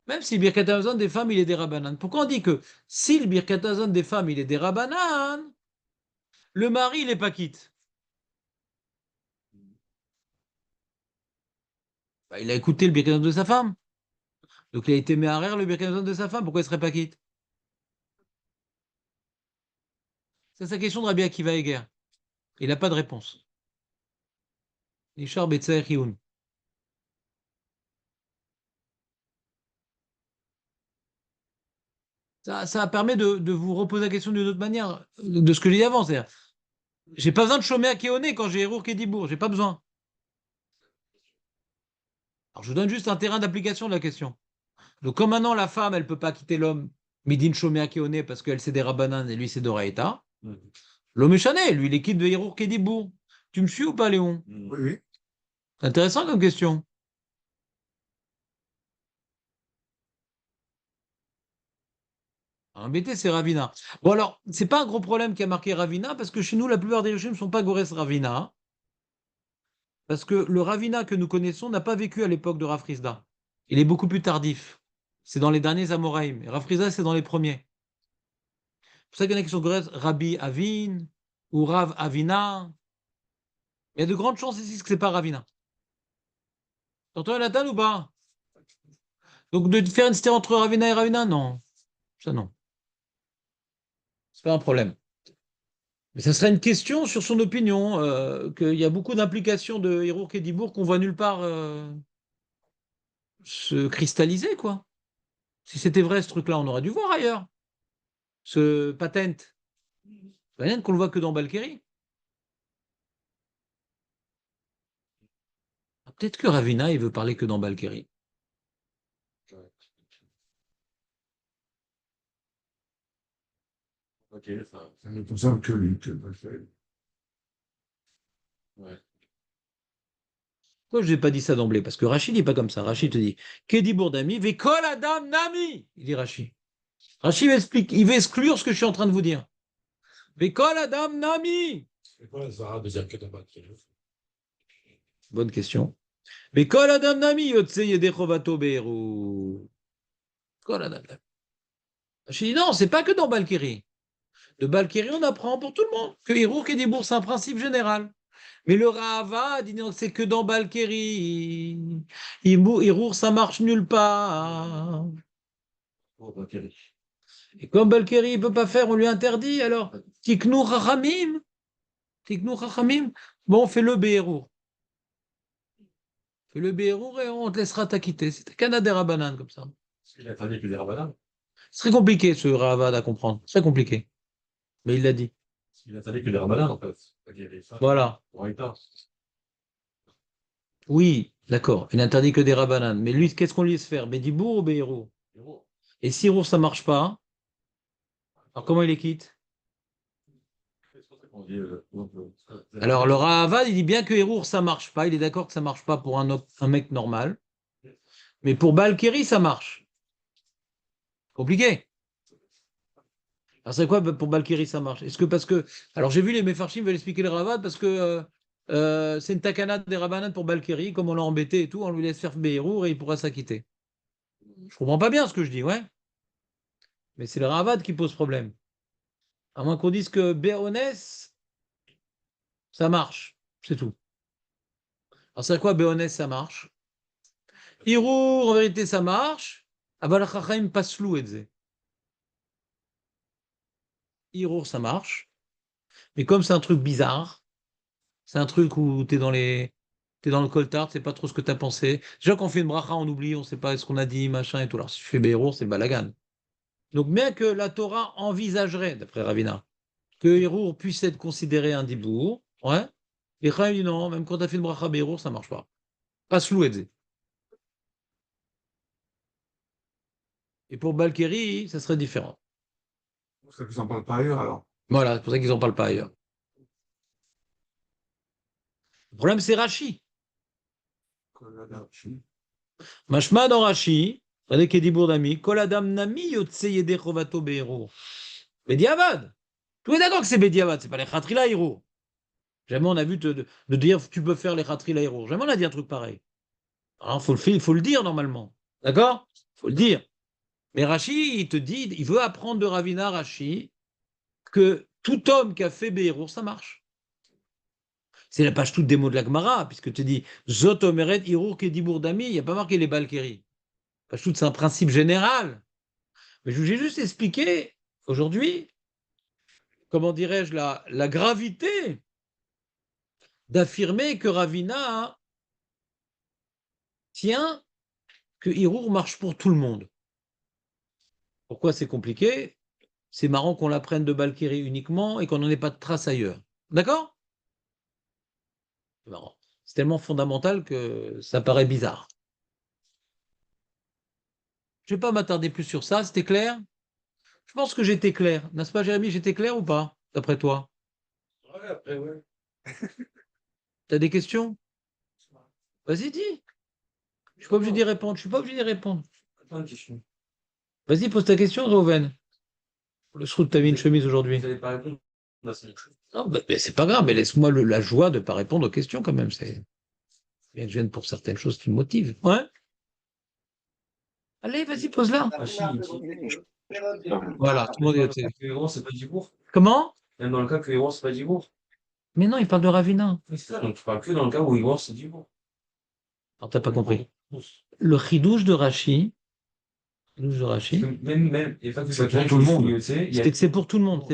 Même si le Birkat Hamazon des femmes, il est des Rabbanan. Pourquoi on dit que si le Birkat Hamazon des femmes, il est des Rabbanan, le mari, il n'est pas quitte? Bah, il a écouté le Birkat Hamazon de sa femme. Donc il a été méharer le Birkat Hamazon de sa femme. Pourquoi il ne serait pas quitte? C'est sa question de Rabbi Akiva Eger. Il n'a pas de réponse. Ishar Betzaer Hioun. Ça permet de vous reposer la question d'une autre manière, de ce que j'ai dit avant. C'est-à-dire, j'ai pas besoin de chômer à Kéoné quand j'ai Hérour Kédibourg. J'ai pas besoin. Alors je vous donne juste un terrain d'application de la question. Donc comme maintenant la femme, elle peut pas quitter l'homme, Midin chômer à Kéoné parce qu'elle c'est des Rabbanan et lui c'est d'Oraïta. L'homme est chané, lui il est quitte de Hérour Kédibourg. Tu me suis ou pas, Léon? Oui, oui. C'est intéressant comme question. Embêté, c'est Ravina. Bon, alors, c'est pas un gros problème qui a marqué Ravina, parce que chez nous, la plupart des régimes ne sont pas Gores Ravina. Parce que le Ravina que nous connaissons n'a pas vécu à l'époque de Rav Frisda. Il est beaucoup plus tardif. C'est dans les derniers Amoraïm. Et Rav Frisda, c'est dans les premiers. C'est pour ça qu'il y en a qui sont Gores Rabbi Avin ou Rav Avina. Il y a de grandes chances ici que ce n'est pas Ravina. T'entends Nathan ou pas? Donc de faire une cité entre Ravina et Ravina, non. Ça, non. C'est pas un problème. Mais ça serait une question sur son opinion, qu'il y a beaucoup d'implications de Hérour Kédibourg qu'on voit nulle part se cristalliser, quoi. Si c'était vrai ce truc-là, on aurait dû voir ailleurs. Ce patent. Patent qu'on le voit que dans Balkeri. Ah, peut-être que Ravina, il veut parler que dans Balkeri. Ok, Ça ne concerne que lui. ouais. Pourquoi je n'ai pas dit ça d'emblée? Parce que Rachid n'est pas comme ça. Rachid te dit Kédibourg d'ami, Vekol Adam Nami. Il dit Rachid. Rachid il va exclure ce que je suis en train de vous dire. Vekol Adam Nami. C'est quoi la Zara de dire que t'as pas de kilo? Bonne question. Vekol Adam Nami, Yotse Yedechovato Be'eru. Kol Adam Nami. Rachid dit non, c'est pas que dans Balkeri. De Balkeri, on apprend pour tout le monde que Hérour Kédibourg, c'est un principe général. Mais le Ravad, il dit non, c'est que dans Balkeri. Hérour, ça marche nulle part. Oh, ok. Et comme Balkeri ne peut pas faire, on lui interdit, alors Tiknou Rachamim. Tiknou Rachamim. Bon, fais-le Béhérour. Fais-le Béhérour et on te laissera t'acquitter. C'était Canada Rabanan comme ça. Il a fallu que les Rabbanan. C'est très compliqué ce Ravad à comprendre. Très compliqué. Mais il l'a dit. Il a fallu que les Rabbanan, en fait. Ok, ça, Voilà. Oraïta. Oui, d'accord. Il n'interdit que des Rabanan. Mais lui, qu'est-ce qu'on lui laisse faire? Bédibour ou Béhérour? Et si Hérour, ça ne marche pas, alors comment il les quitte? Alors le Ravad, il dit bien que Hérour, ça marche pas. Il est d'accord que ça marche pas pour un mec normal. Mais pour Balkeri, ça marche. Compliqué. Alors c'est quoi pour Balkiri ça marche? Est-ce que parce que. Alors j'ai vu les Mefarchim veulent expliquer le Ravad parce que c'est une takana des Rabbanan pour Balkiri, comme on l'a embêté et tout, on lui laisse faire Behérour et il pourra s'acquitter. Je comprends pas bien ce que je dis, ouais. Mais c'est le Ravad qui pose problème. À moins qu'on dise que Béonès, ça marche. C'est tout. Alors c'est quoi Béonès, ça marche? Hirour, en vérité, ça marche. Aval Chachaim Paslou Edze. Hirour, ça marche. Mais comme c'est un truc bizarre, c'est un truc où tu es dans t'es dans le coltard, tu sais pas trop ce que tu as pensé. Déjà, quand on fait une bracha, on oublie, on sait pas ce qu'on a dit, machin et tout. Alors, si tu fais Béhérour, c'est le balagan. Donc, bien que la Torah envisagerait, d'après Ravina, que Hérour puisse être considéré un dibour, ouais, et Chaim dit non, même quand tu as fait une bracha Béhérour, ça marche pas. Pas slouedze. Et pour Balkeri, ça serait différent. C'est pour ça qu'ils n'en parlent pas ailleurs, alors. Voilà, c'est pour ça qu'ils n'en parlent pas ailleurs. Le problème, c'est Rashi. Mashma dans Rashi, regardez Kédibour d'ami, Kol Adam Nami Yotse Yede Chovato Behérour. Bédiavad. Tout est d'accord que c'est Bédiavad, c'est pas les Khatrila Hérour. Jamais on a vu de dire tu peux faire les Khatrila Hérour. Jamais on a dit un truc pareil. Alors, il faut le dire normalement. D'accord? faut le dire. Mais Rashi, il te dit, il veut apprendre de Ravina, Rashi, que tout homme qui a fait Béhérour, ça marche. C'est la page toute des mots de la Gemara, puisque tu dis Zot omeret Hirour Kedibour Dami, il n'y a pas marqué les Balkéri. Page toute, c'est un principe général. Mais je vous ai juste expliqué aujourd'hui, comment dirais-je, la gravité d'affirmer que Ravina tient que Hirour marche pour tout le monde. Pourquoi c'est compliqué? C'est marrant qu'on l'apprenne de Balkéri uniquement et qu'on n'en ait pas de trace ailleurs. D'accord? C'est marrant. C'est tellement fondamental que ça paraît bizarre. Je ne vais pas m'attarder plus sur ça, c'était clair? Je pense que j'étais clair. N'est-ce pas, Jérémy? J'étais clair ou pas, d'après toi? Ouais, après, ouais. Tu as des questions? Vas-y, dis. Je suis pas obligé d'y répondre. Je suis pas obligé d'y répondre. Attends, une question. Vas-y, pose ta question, Reuven. Le srout, t'as mis une chemise aujourd'hui. Vous n'allez pas répondre? Non, c'est une chose. Non, mais c'est pas grave, mais laisse-moi la joie de ne pas répondre aux questions quand même. C'est bien que je vienne pour certaines choses qui me motivent. Ouais. Allez, vas-y, pose-la. Rachid, il dit. Voilà, tout le monde est au téléphone. Que Héron, c'est pas du cours. Comment? Même dans le cas que Héron, c'est pas du cours. Mais non, il parle de Ravina. Oui, c'est ça. Donc, tu parles que dans le cas où Héron, c'est du cours. Alors, t'as pas compris. Le chidouche de Rashi, Même, il n'y a pas que C'est ça. pour tout le monde. c'est pour tout le monde.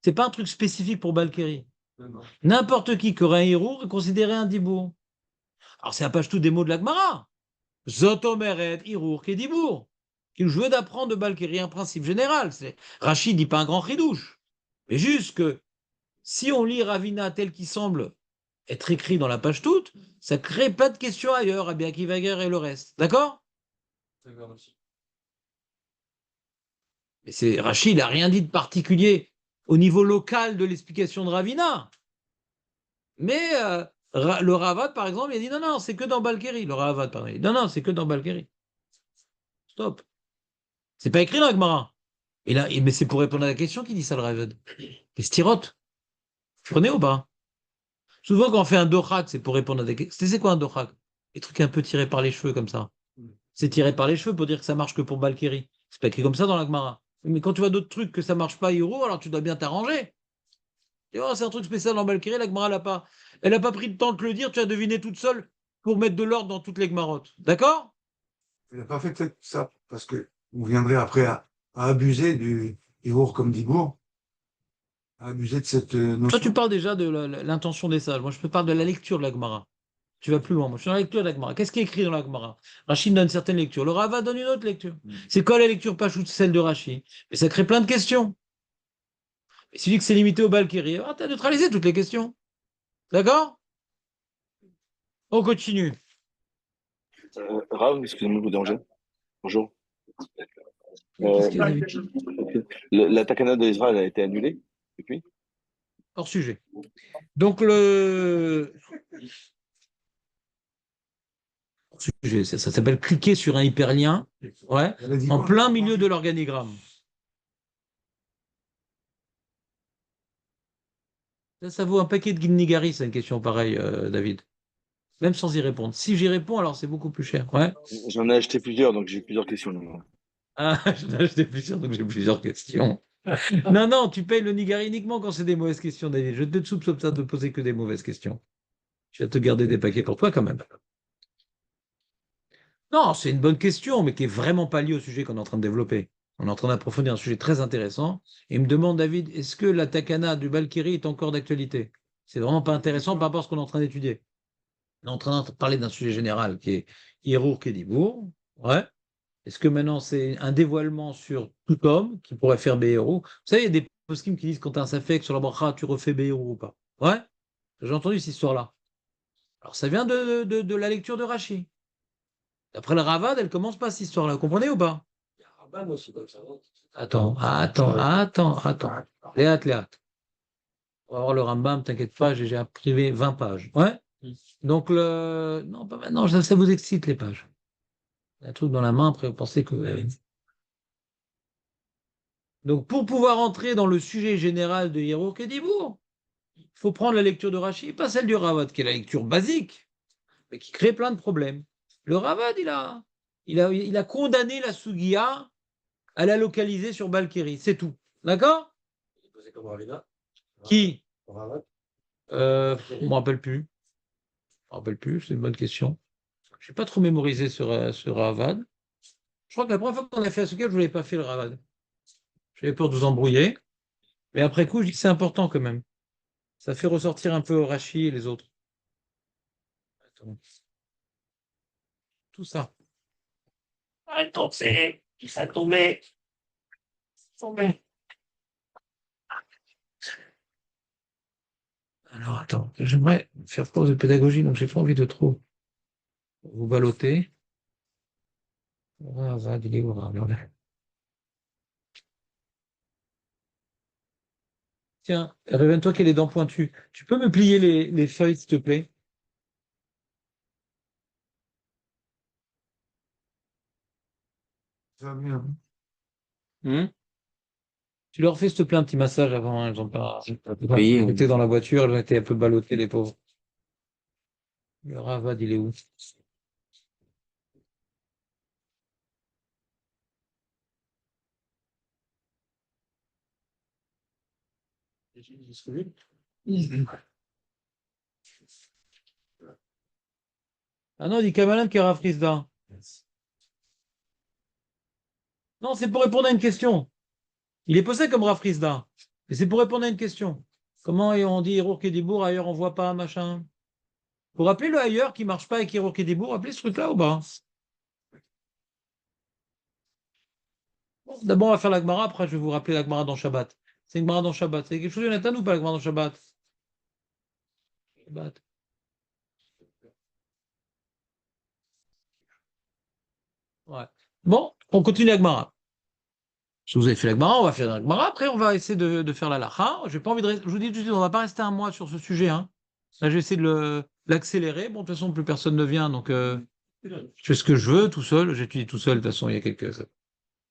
C'est pas un truc spécifique pour Balkeri. Non. N'importe qui aurait un hirour est considéré un dibour. Alors, c'est un page tout des mots de la Gemara. Zotomeret, hirour, kedibour. Il jouait d'apprendre de Balkeri un principe général. Rachid dit pas un grand chidouche. Mais juste que si on lit Ravina tel qu'il semble être écrit dans la page toute, ça crée plein de questions ailleurs, à bien Akivager et le reste. D'accord? D'accord, merci. Mais Rachid n'a rien dit de particulier au niveau local de l'explication de Ravina. Mais le Ravad, par exemple, il a dit non, non, c'est que dans Balkeri. Le Ravad, pardon. Il dit, non, non, c'est que dans Balkeri. Stop. C'est pas écrit dans la Gemara. Mais c'est pour répondre à la question qu'il dit ça, le Ravad. Les styrotes. Vous prenez ou pas? Souvent, quand on fait un dohak, c'est pour répondre à des questions. C'est quoi un dohak? Les trucs un peu tirés par les cheveux, comme ça. C'est tiré par les cheveux pour dire que ça marche que pour Balkeri. C'est pas écrit comme ça dans la Gemara. Mais quand tu vois d'autres trucs que ça marche pas, Hiro, alors tu dois bien t'arranger. Tu vois, c'est un truc spécial dans Balkeri, la Gemara, elle a pas pris le temps de te le dire, tu as deviné toute seule pour mettre de l'ordre dans toutes les Gemarotes. D'accord? Il n'a pas fait peut-être ça, parce que on viendrait après à abuser du Hirour comme d'Ibourg, à abuser de cette Toi, notion. tu parles déjà de l'intention des sages. Moi, je te parle de la lecture de la Gemara. Tu vas plus loin. Moi, je suis dans la lecture de la Gemara. Qu'est-ce qui est écrit dans la Gemara? Rachid donne certaines lectures. Le Rava donne une autre lecture. C'est quoi la lecture Pachout, celle de Rachid? Mais ça crée plein de questions. Et si tu dis que c'est limité au Balkiri, tu as neutralisé toutes les questions. D'accord? On continue. Rav, excusez-moi de vous déranger. Bonjour. Qu'est-ce qu'il y a, David? La takana d'Israël a été annulée depuis? Hors sujet. Donc, hors sujet, ça s'appelle cliquer sur un hyperlien, ouais, Elle a dit en quoi? plein milieu de l'organigramme. Ça vaut un paquet de Guinigari, c'est une question pareille, David. Même sans y répondre. Si j'y réponds, alors c'est beaucoup plus cher. Ouais. J'en ai acheté plusieurs, donc j'ai plusieurs questions. Ah, j'étais plus sûr, donc j'ai plusieurs questions. Non, non, tu payes le Nigari uniquement quand c'est des mauvaises questions, David. Je te soupçonne ça de poser que des mauvaises questions. Je vais te garder des paquets pour toi quand même. Non, c'est une bonne question, mais qui est vraiment pas liée au sujet qu'on est en train de développer. On est en train d'approfondir un sujet très intéressant. Et il me demande, David, est-ce que la takana du Balkiri est encore d'actualité? C'est vraiment pas intéressant par rapport à ce qu'on est en train d'étudier. On est en train de parler d'un sujet général qui est Hirour Kedibour. Ouais. Est-ce que maintenant c'est un dévoilement sur tout homme qui pourrait faire Béhérour? Vous savez, il y a des poskim qui disent quand tu as un safek sur la bracha, tu refais Béhérour ou pas? Ouais. J'ai entendu cette histoire-là. Alors ça vient de la lecture de Rashi. D'après le Ravad, elle commence pas cette histoire-là. Vous comprenez ou pas? Rabban aussi, comme ça. Attends. Léat. On va voir le Rambam, t'inquiète pas, j'ai imprimé 20 pages. Ouais. Donc non, pas maintenant, ça vous excite les pages. Un truc dans la main, après vous pensez que. Donc pour pouvoir entrer dans le sujet général de Hirour Kedibour, il faut prendre la lecture de Rashi, pas celle du Ravad, qui est la lecture basique, mais qui crée plein de problèmes. Le Ravad, il a il a condamné la Sugiya à la localiser sur Balkiri. C'est tout. D'accord? C'est comme Ravina. Qui? Ravat. Je ne me rappelle plus. Je me rappelle plus, c'est une bonne question. Je n'ai pas trop mémorisé ce Ravad. Je crois que la première fois qu'on a fait la Sugiya, je ne voulais pas fait le Ravad. J'avais peur de vous embrouiller. Mais après coup, je dis que c'est important quand même. Ça fait ressortir un peu Rashi et les autres. Attends. Tout ça. Attends, ça tombé. Tombé. Alors, attends, j'aimerais faire pause de pédagogie, donc j'ai pas envie de trop vous balloter. Ah, va, il est où, regardez. Tiens, réveille-toi qu'il y a les dents pointues. Tu peux me plier les feuilles, s'il te plaît? Ça va bien. Tu leur fais, s'il te plaît, un petit massage avant, hein, elles ont pas. Oui, Elles étaient dans la voiture, elles ont été un peu ballottées, les pauvres. Le Ravad, il est où? Ah non, il dit Kamalan qui Frisda. Non, c'est pour répondre à une question. Il est posé comme Rafrizda. Et c'est pour répondre à une question. Comment on dit Hirour Kedibour, ailleurs on voit pas, machin. Vous rappelez le ailleurs qui marche pas avec Hirour Kedibour? Rappelez ce truc-là ou pas? Bon, d'abord, on va faire la Gemara, après je vais vous rappeler la Gemara dans Shabbat. C'est une Gemara dans Shabbat. C'est quelque chose, Jonathan, ou pas la Gemara dans Shabbat? Shabbat. Ouais. Bon, on continue la Gemara. Si vous avez fait la Gemara, on va faire la Gemara. Après, on va essayer de faire la Lacha. J'ai pas envie de. Je vous dis tout de suite, on va pas rester un mois sur ce sujet. Hein. Là, j'ai essayé de l'accélérer. Bon, de toute façon, plus personne ne vient, donc je fais ce que je veux tout seul. J'étudie tout seul. De toute façon, il y a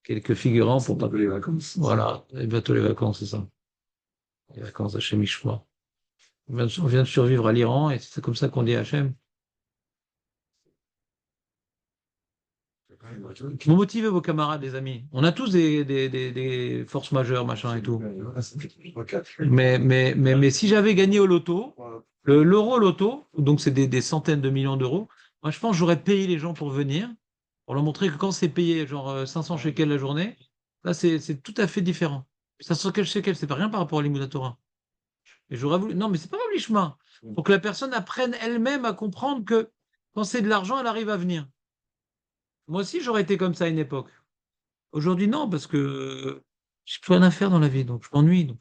quelques figurants pour pas. Les vacances. Voilà, et bientôt les vacances, c'est ça. Les vacances d'Hachem Ishma. On vient de survivre à l'Iran et c'est comme ça qu'on dit Hachem. Vous motivez vos camarades, les amis. On a tous des forces majeures, machin et tout. Mais si j'avais gagné au loto, l'euro loto, donc c'est des centaines de millions d'euros, moi je pense que j'aurais payé les gens pour venir, pour leur montrer que quand c'est payé genre 500 shekels la journée, là c'est tout à fait différent. 500 shekels, c'est pas rien par rapport à l'Imouna Torah. Et j'aurais voulu. Non, mais c'est pas grave, l'ishma. Pour que la personne apprenne elle-même à comprendre que quand c'est de l'argent, elle arrive à venir. Moi aussi, j'aurais été comme ça à une époque. Aujourd'hui, non, parce que j'ai plus rien à faire dans la vie, donc je m'ennuie. Donc.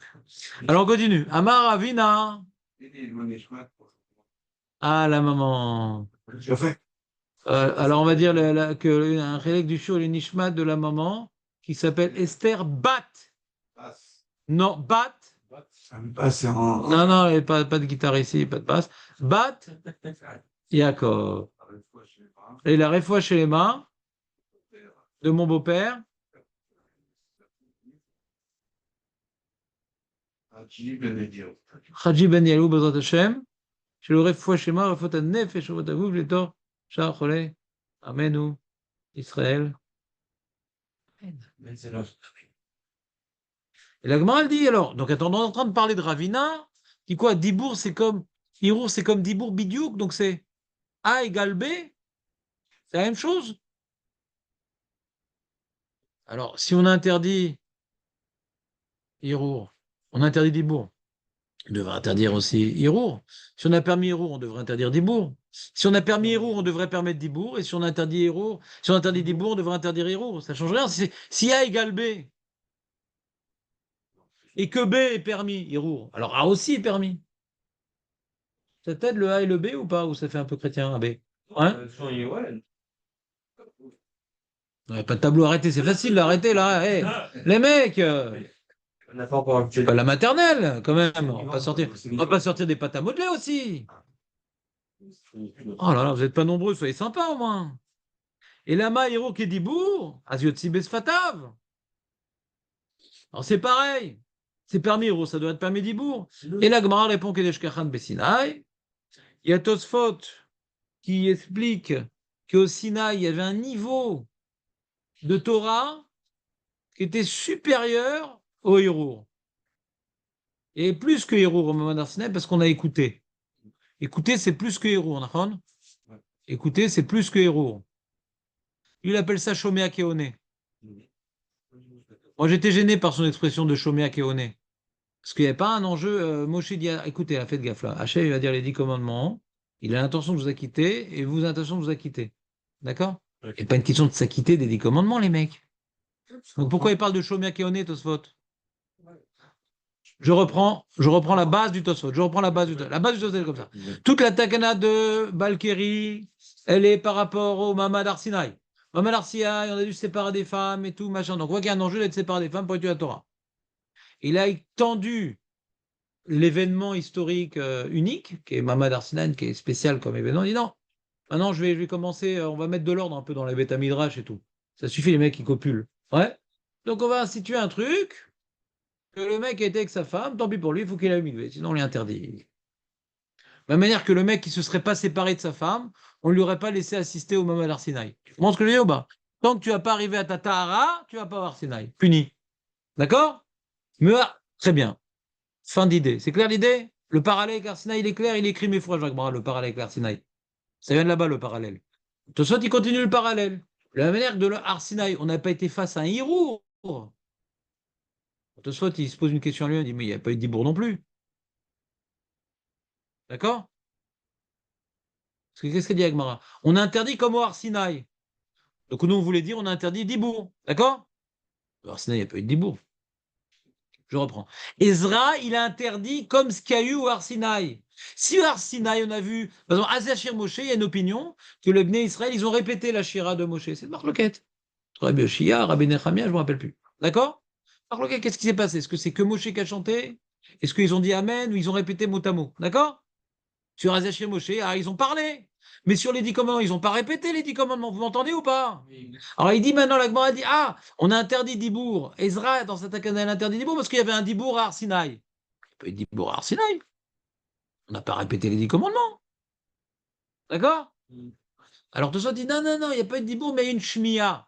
Alors, on continue. Amar Avina. Ah, la maman. Je fais. Alors, on va dire que un relègue du show, le nishmat de la maman, qui s'appelle Esther Bat. Non, Bat. Ah, c'est en. Non, non, il n'y a pas de guitare ici, pas de basse. Bat. Yaakov. Et la réfoua chez les mains de mon beau-père. Haji Ben Yalou, Bezrat Hashem. Chez le réfoua chez moi, réfoua nef et chevot avou, vlétor, char cholé. Amen, Israël. Et la Gemara elle dit alors, donc attends, on est en train de parler de Ravina, qui quoi, Dibour c'est comme, Hirour c'est comme Dibour Bidiouk, donc c'est A égale B, c'est la même chose. Alors, si on interdit Hirour, on interdit Dibour, on devrait interdire aussi Hirour. Si on a permis Hirour, on devrait interdire Dibour. Si on a permis Hirour, on devrait permettre Dibour, et si on interdit Hirour, si on interdit Dibour, on devrait interdire Hirour. Ça ne change rien. Si A égale B, et que B est permis, Hirour, alors A aussi est permis. Ça t'aide le A et le B ou pas? Ou ça fait un peu chrétien, A, B? Hein? Ouais, pas de tableau, arrêtez, c'est facile d'arrêter là. Hey, les mecs, On n'a pas encore habitué. pas la maternelle, quand même. On va pas sortir des pâtes à modeler aussi. Oh là là, vous n'êtes pas nombreux, soyez sympas au moins. Et lama hiro kedibour, aziotsi besfatav. Alors c'est pareil. C'est permis, Hiro, ça doit être permis d'Ibour. Et la Gemara répond Kedesh Kachan Bessinai. Il y a Tosfot qui explique qu'au Sinaï, il y avait un niveau de Torah qui était supérieur au Hirour. Et plus que Hirour au moment d'Arsinaï parce qu'on a écouté. Écouter, c'est plus que Hirour, d'accord? Écouter, c'est plus que Hirour. Lui, il appelle ça Shomea Keone. Moi, j'étais gêné par son expression de Shomea Keone. Parce qu'il n'y avait pas un enjeu. Moshe dit, écoutez, faites gaffe là. Hachem, il va dire les 10 commandements. Il a l'intention de vous acquitter et vous avez l'intention de vous acquitter. D'accord? Il n'y a pas une question de s'acquitter des 10 commandements, les mecs. Donc pourquoi il parle de Shomea Keone, Tosfot? Je reprends la base du Tosfot. La base du Tosfot, est comme ça. Toute la takana de Balkeri, elle est par rapport au Mamad Arsinaï. Mamad Arsinaï, on a dû se séparer des femmes et tout, machin. Donc on voit qu'il y a un enjeu d'être séparé des femmes pour étudier la Torah. Il a étendu l'événement historique unique, qui est Mamad Arsinaï, qui est spécial comme événement. Il dit non, maintenant je vais commencer, on va mettre de l'ordre un peu dans la Beth Midrash et tout. Ça suffit les mecs qui copulent. Ouais. Donc on va instituer un truc, que le mec était avec sa femme, tant pis pour lui, il faut qu'il ait une mikvé, sinon on lui interdit. De la même manière que le mec qui se serait pas séparé de sa femme, on ne lui aurait pas laissé assister au Mamad Arsinaï. Tu comprends ce que je veux dire ou pas? Tant que tu vas pas arrivé à ta Tahara, tu vas pas avoir Sinaï. Puni. D'accord? Mais très bien. Fin d'idée. C'est clair l'idée? Le parallèle avec Arsinaï, il est clair, il est écrit mes fois, Jacques Bras, le parallèle avec Arsinaï. Ça vient de là-bas, le parallèle. De soit il continue le parallèle. De la même manière que de Arsinaï, on n'a pas été face à un Hirour. De soit il se pose une question à lui, il dit, mais il n'y a pas eu de Dibour non plus. D'accord? Parce que qu'est-ce qu'il dit Agmara? On a interdit comme au Arsinaï. Donc nous, on voulait dire, on a interdit Dibour. D'accord? Au Arsinaï, il n'y a pas eu de Dibour. Je reprends. Ezra, il a interdit comme ce qu'il y a eu au Arsinaï. Si au Arsinaï, on a vu, par exemple, Azachir Moshe, il y a une opinion que le Bnei Israël, ils ont répété la Shira de Moshe. C'est de Marloquette. Rabbi Oshia, Rabbi Nechemia, je ne me rappelle plus. D'accord? Marloquette, qu'est-ce qui s'est passé? Est-ce que c'est que Moshe qui a chanté? Est-ce qu'ils ont dit Amen ou ils ont répété mot à mot? D'accord? Sur Azachir Moshe, ils ont parlé. Mais sur les 10 commandements, ils n'ont pas répété les 10 commandements. Vous m'entendez ou pas? Alors il dit maintenant, la Gemara dit, on a interdit Dibour. Ezra, dans cette akana, il a interdit Dibour parce qu'il y avait un Dibour à Arsinaï. Il n'y a pas eu de Dibour à Arsinaï. On n'a pas répété les 10 commandements. D'accord? Alors Tosot dit, non, il n'y a pas eu de Dibour, mais il y a une Shmiya.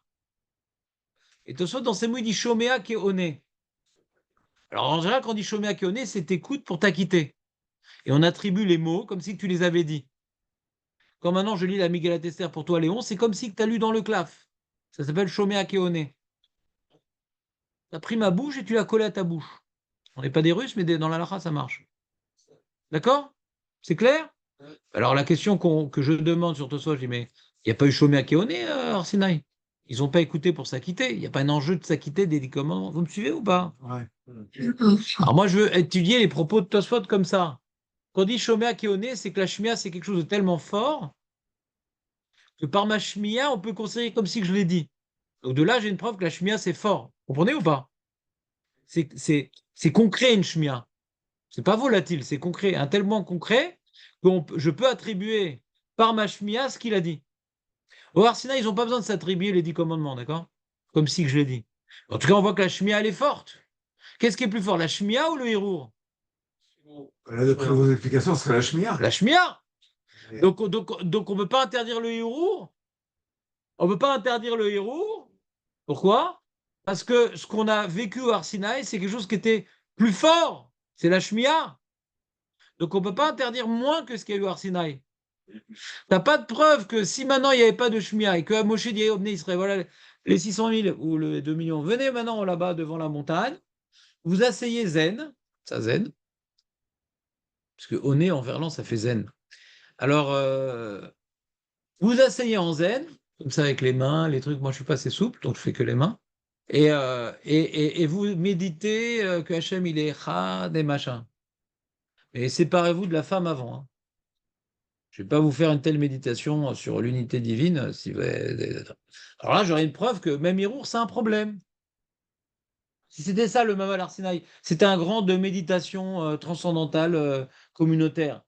Et Tosot, dans ses mots, il dit Shomea Keone. Alors en général, quand on dit Shomea Keone, c'est t'écoutes pour t'acquitter. Et on attribue les mots comme si tu les avais dit. Quand maintenant je lis la Miguel Tester pour toi, Léon, c'est comme si tu as lu dans le claf. Ça s'appelle Shomea Keone. Tu as pris ma bouche et tu l'as collée à ta bouche. On n'est pas des Russes, mais dans la Lacha, ça marche. D'accord? C'est clair? Alors la question que je demande sur Tosfot, je dis, mais il n'y a pas eu Shomea Keone à Arsinaï. Ils n'ont pas écouté pour s'acquitter. Il n'y a pas un enjeu de s'acquitter des 10 commandements. Vous me suivez ou pas? Ouais. Alors moi, je veux étudier les propos de Tosfot comme ça. Quand on dit Shomea Keone, c'est que la Shmia, c'est quelque chose de tellement fort que par ma Shmia, on peut considérer comme si je l'ai dit. Donc de là, j'ai une preuve que la Shmia, c'est fort. Vous comprenez ou pas? C'est concret une Shmia. C'est pas volatile, c'est concret. Un tellement concret que je peux attribuer par ma Shmia ce qu'il a dit. Au Arsina, ils n'ont pas besoin de s'attribuer les 10 commandements, d'accord? Comme si que je l'ai dit. En tout cas, on voit que la Shmia, elle est forte. Qu'est-ce qui est plus fort, la Shmia ou le Hirour? Là, d'après vos explications, ce serait la Shmia. La Shmia. Et- Donc on ne peut pas interdire le Hirour. On ne peut pas interdire le Hirour. Pourquoi? Parce que ce qu'on a vécu au Arsinaï, c'est quelque chose qui était plus fort. C'est la Shmia. Donc on ne peut pas interdire moins que ce qu'il y a eu au Arsinaï. Tu n'as pas de preuve que si maintenant il n'y avait pas de Shmia et que Moshe dit au il serait voilà, les 600 000 ou les 2 millions, venez maintenant là-bas devant la montagne, vous asseyez zen, ça zen, parce que Oné en verlan ça fait zen. Alors, vous asseyez en zen, comme ça avec les mains, les trucs, moi je suis pas assez souple, donc je fais que les mains, et vous méditez que Hachem il est Chad et machin. Et séparez-vous de la femme avant. Hein. Je ne vais pas vous faire une telle méditation sur l'unité divine. Alors là, j'aurais une preuve que même Hirour, c'est un problème. Si c'était ça le Mamal Arsinaï, c'était un grand de méditation transcendantale communautaire.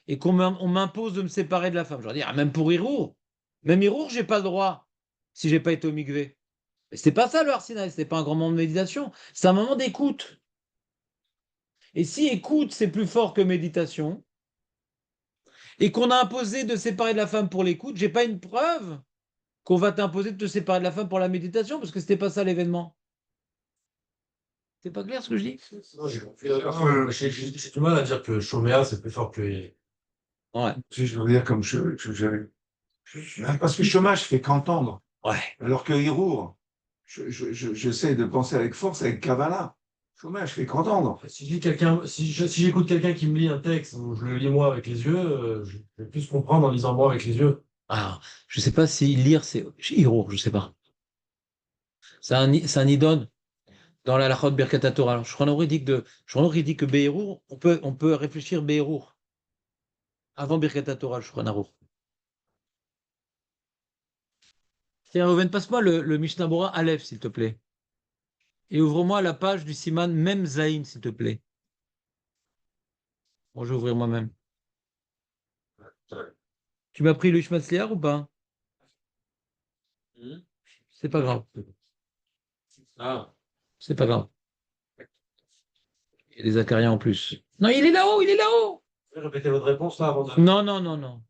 Et on m'impose de me séparer de la femme. Je veux dire, même pour Hirour, même Hirour, j'ai pas le droit si j'ai pas été au mikvé. Mais c'est pas ça le Arsinaï, c'est pas un grand moment de méditation, c'est un moment d'écoute. Et si écoute, c'est plus fort que méditation, et qu'on a imposé de séparer de la femme pour l'écoute, j'ai pas une preuve qu'on va t'imposer de te séparer de la femme pour la méditation, parce que c'était pas ça l'événement. C'est pas clair ce que je dis? Non, j'ai compris. J'ai du mal à dire que Shoméa, c'est plus fort que. Ouais. Je veux dire, comme parce que chômage fait qu'entendre. Ouais. Alors que Hirour, j'essaie de penser avec force, avec Kabbalah. Chômage fait qu'entendre. Si j'écoute quelqu'un qui me lit un texte ou je le lis moi avec les yeux, je vais plus comprendre en lisant moi avec les yeux. Ah, je sais pas si lire c'est Hiro, je sais pas. C'est un idone dans la Lachot Birkat Torah. Alors, Shulchan dit que Be'erour, on peut réfléchir Be'erour avant Birkat Torah, Shulchan Aruch. Tiens, Reuven, passe-moi le Mishnah Bora Aleph, s'il te plaît. Et ouvre-moi la page du Siman Mem Zaïn, s'il te plaît. Bon, je vais ouvrir moi-même. Tu m'as pris le Ishmatzliar ou pas? C'est pas grave. Ah, C'est pas grave. Il y a des acariens en plus. Non, il est là-haut, il est là-haut. Vous pouvez répéter votre réponse là avant de. Non, non, non, non.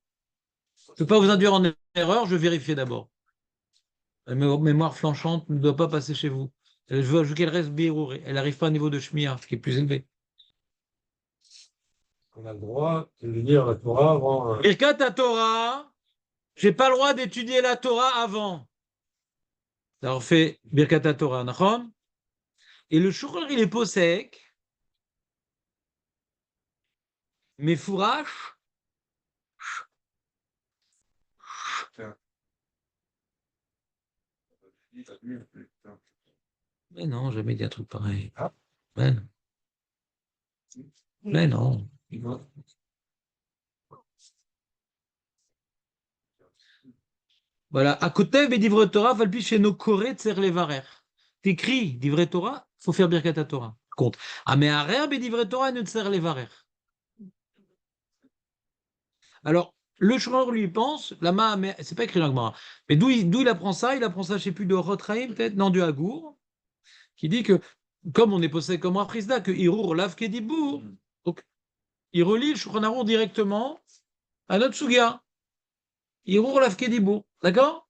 Je ne peux pas vous induire en erreur, je vais vérifier d'abord. La mémoire flanchante ne doit pas passer chez vous. Je veux qu'elle reste Be'erour. Elle n'arrive pas au niveau de Shmiya, qui est plus élevé. On a le droit de lire la Torah avant. Birkat Torah, j'ai pas le droit d'étudier la Torah avant. Alors on fait Birkat Torah, nachon? Et le Shulchan il est posek, mais fourrache. Mais non, jamais dit un truc pareil. Ah. Mais non. Mais non. Voilà. À côté, Bedivre Torah, Valpi chez nos Koré Tser Levarer. T'écris Divre Torah, faut faire Birkat Torah. Compte. Ah, mais Arer, Bedivre Torah, ne Tser Levarer. Alors, le Shulchan lui pense, mais c'est pas écrit dans le Gemara. Mais d'où il apprend ça? Il apprend ça, je sais plus, de Rotraïm, peut-être, non, du Hagour, qui dit que, comme on est possédé comme Raprisda, que Hirour lave Kedibour, donc il relie le Shulchan Arour directement à notre Sugia. Hirour lave Kedibour, d'accord?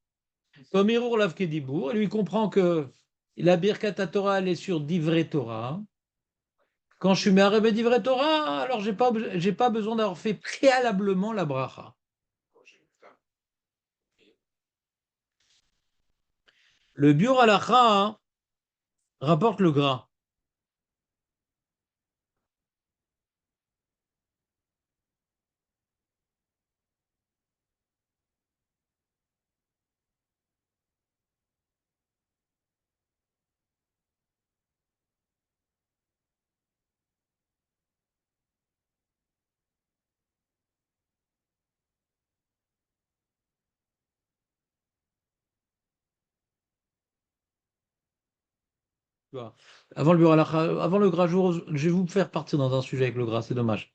Comme Hirour lave Kedibour, lui comprend que la Birkat Torah, elle est sur Divrei Torah. Quand je suis Me'areb Divrei Torah, alors j'ai pas besoin d'avoir fait préalablement la bracha. Le Biur Halacha rapporte le gras. Tu vois. Avant le Biur Halacha, avant le gras jour, je vais vous faire partir dans un sujet avec le gras, c'est dommage.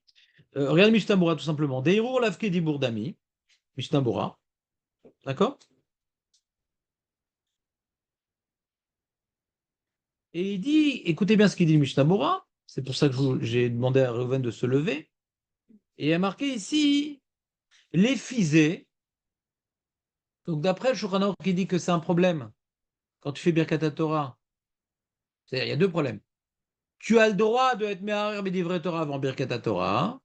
Regarde Mishnah Bora tout simplement. Deirur lavke dibour dami. Mishnah Bora. D'accord? Et il dit, écoutez bien ce qu'il dit le Mishnah Bora. C'est pour ça que j'ai demandé à Reuven de se lever. Et il y a marqué ici, les fisés. Donc d'après le Shulchan Aruch qui dit que c'est un problème quand tu fais Birkat Torah. C'est-à-dire, il y a deux problèmes. Tu as le droit de être Me'arer B'divrei Torah avant Birkat Torah.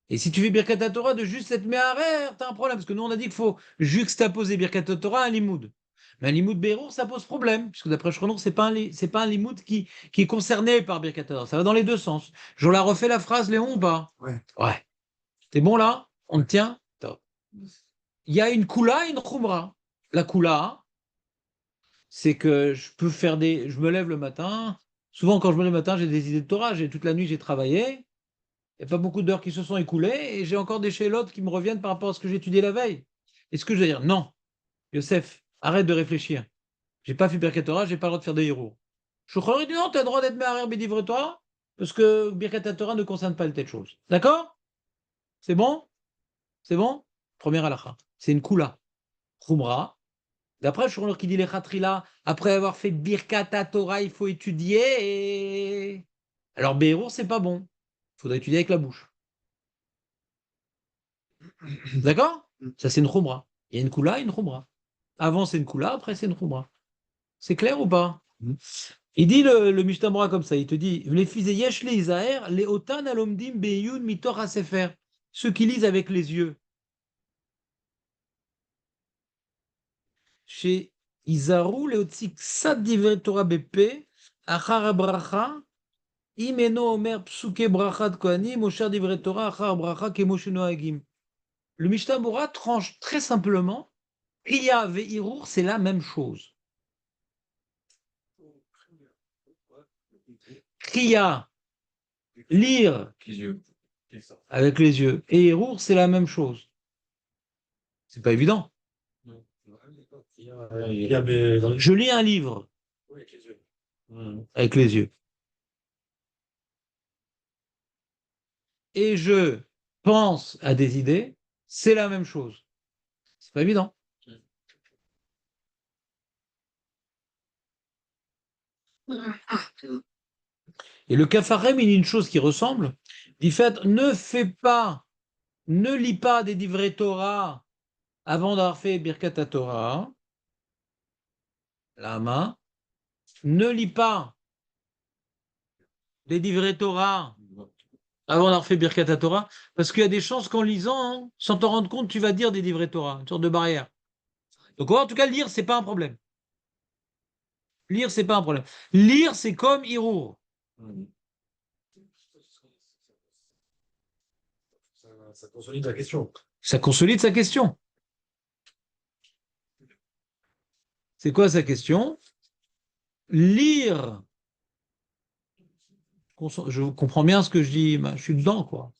Et si tu fais Birkat Torah de juste être Me'arer, t'as un problème. Parce que nous, on a dit qu'il faut juxtaposer Birkat Torah à un limoud. Mais un limoud Be'erour, ça pose problème. Puisque d'après Shulchan Aruch, c'est pas un limoud qui est concerné par Birkat Torah. Ça va dans les deux sens. Je la refais la phrase, Léon, ou pas? Ouais. Ouais. T'es bon là? On le tient? Top. Il y a une Kula et une Khumra. La Kula, c'est que je me lève le matin. Souvent, quand je me lève le matin, j'ai des idées de Torah. Toute la nuit, j'ai travaillé. Il n'y a pas beaucoup d'heures qui se sont écoulées et j'ai encore des chélotes qui me reviennent par rapport à ce que j'ai étudié la veille. Est-ce que je vais dire non, Youssef, arrête de réfléchir. J'ai pas fait Birkat Torah, j'ai pas le droit de faire de héros. Shouchor dit non, tu as le droit d'être Me'arer B'divrei Torah parce que Birkat Torah ne concerne pas le telle chose. D'accord? C'est bon? C'est bon? Première halakha. C'est une Kula. Khumra. D'après le Shouchor qui dit les Khatrila, après avoir fait Birkat Torah, il faut étudier. Alors Béhérour, c'est pas bon. Il faudrait étudier avec la bouche. D'accord? Ça, c'est une khumra. Il y a une kula et une khumra. Avant, c'est une kula, après, c'est une khumra. C'est clair ou pas? Mm. Il dit le Mishnah Berurah comme ça, il te dit les fils de Yesh les Isaher, les Otan alomdim beyun mitor hasefer. Ceux qui lisent avec les yeux. Chez Izaru, le Otsik Sad Divrei Torah Bepe, Achar Bracha, Imeno Omer Psuke Brachat Kohanim, Mosher Divrei Torah, Achar Bracha, Kemoshe Noagim. Le Mishnah Berurah tranche très simplement, Kriya ve'irur, c'est la même chose. Kriya, lire Les yeux. C'est ça. avec les yeux, et irur, c'est la même chose. C'est pas évident. Il y a dans les Je lis un livre oui, avec les yeux. avec les yeux. Et je pense à des idées, c'est la même chose. C'est pas évident. Et le Kafarem, il dit une chose qui ressemble. Il dit fait, ne lis pas des livrets Torah avant d'avoir fait Birkat Torah. La main. Ne lis pas des livrets Torah avant d'avoir fait Birkat Torah, parce qu'il y a des chances qu'en lisant, hein, sans t'en rendre compte, tu vas dire des livrets Torah, une sorte de barrière. Donc en tout cas, lire, c'est pas un problème. Lire, c'est pas un problème. Lire, c'est comme Hirour. Ça consolide la question. Ça consolide sa question. C'est quoi sa question? Lire. Je comprends bien ce que je dis, je suis dedans, quoi.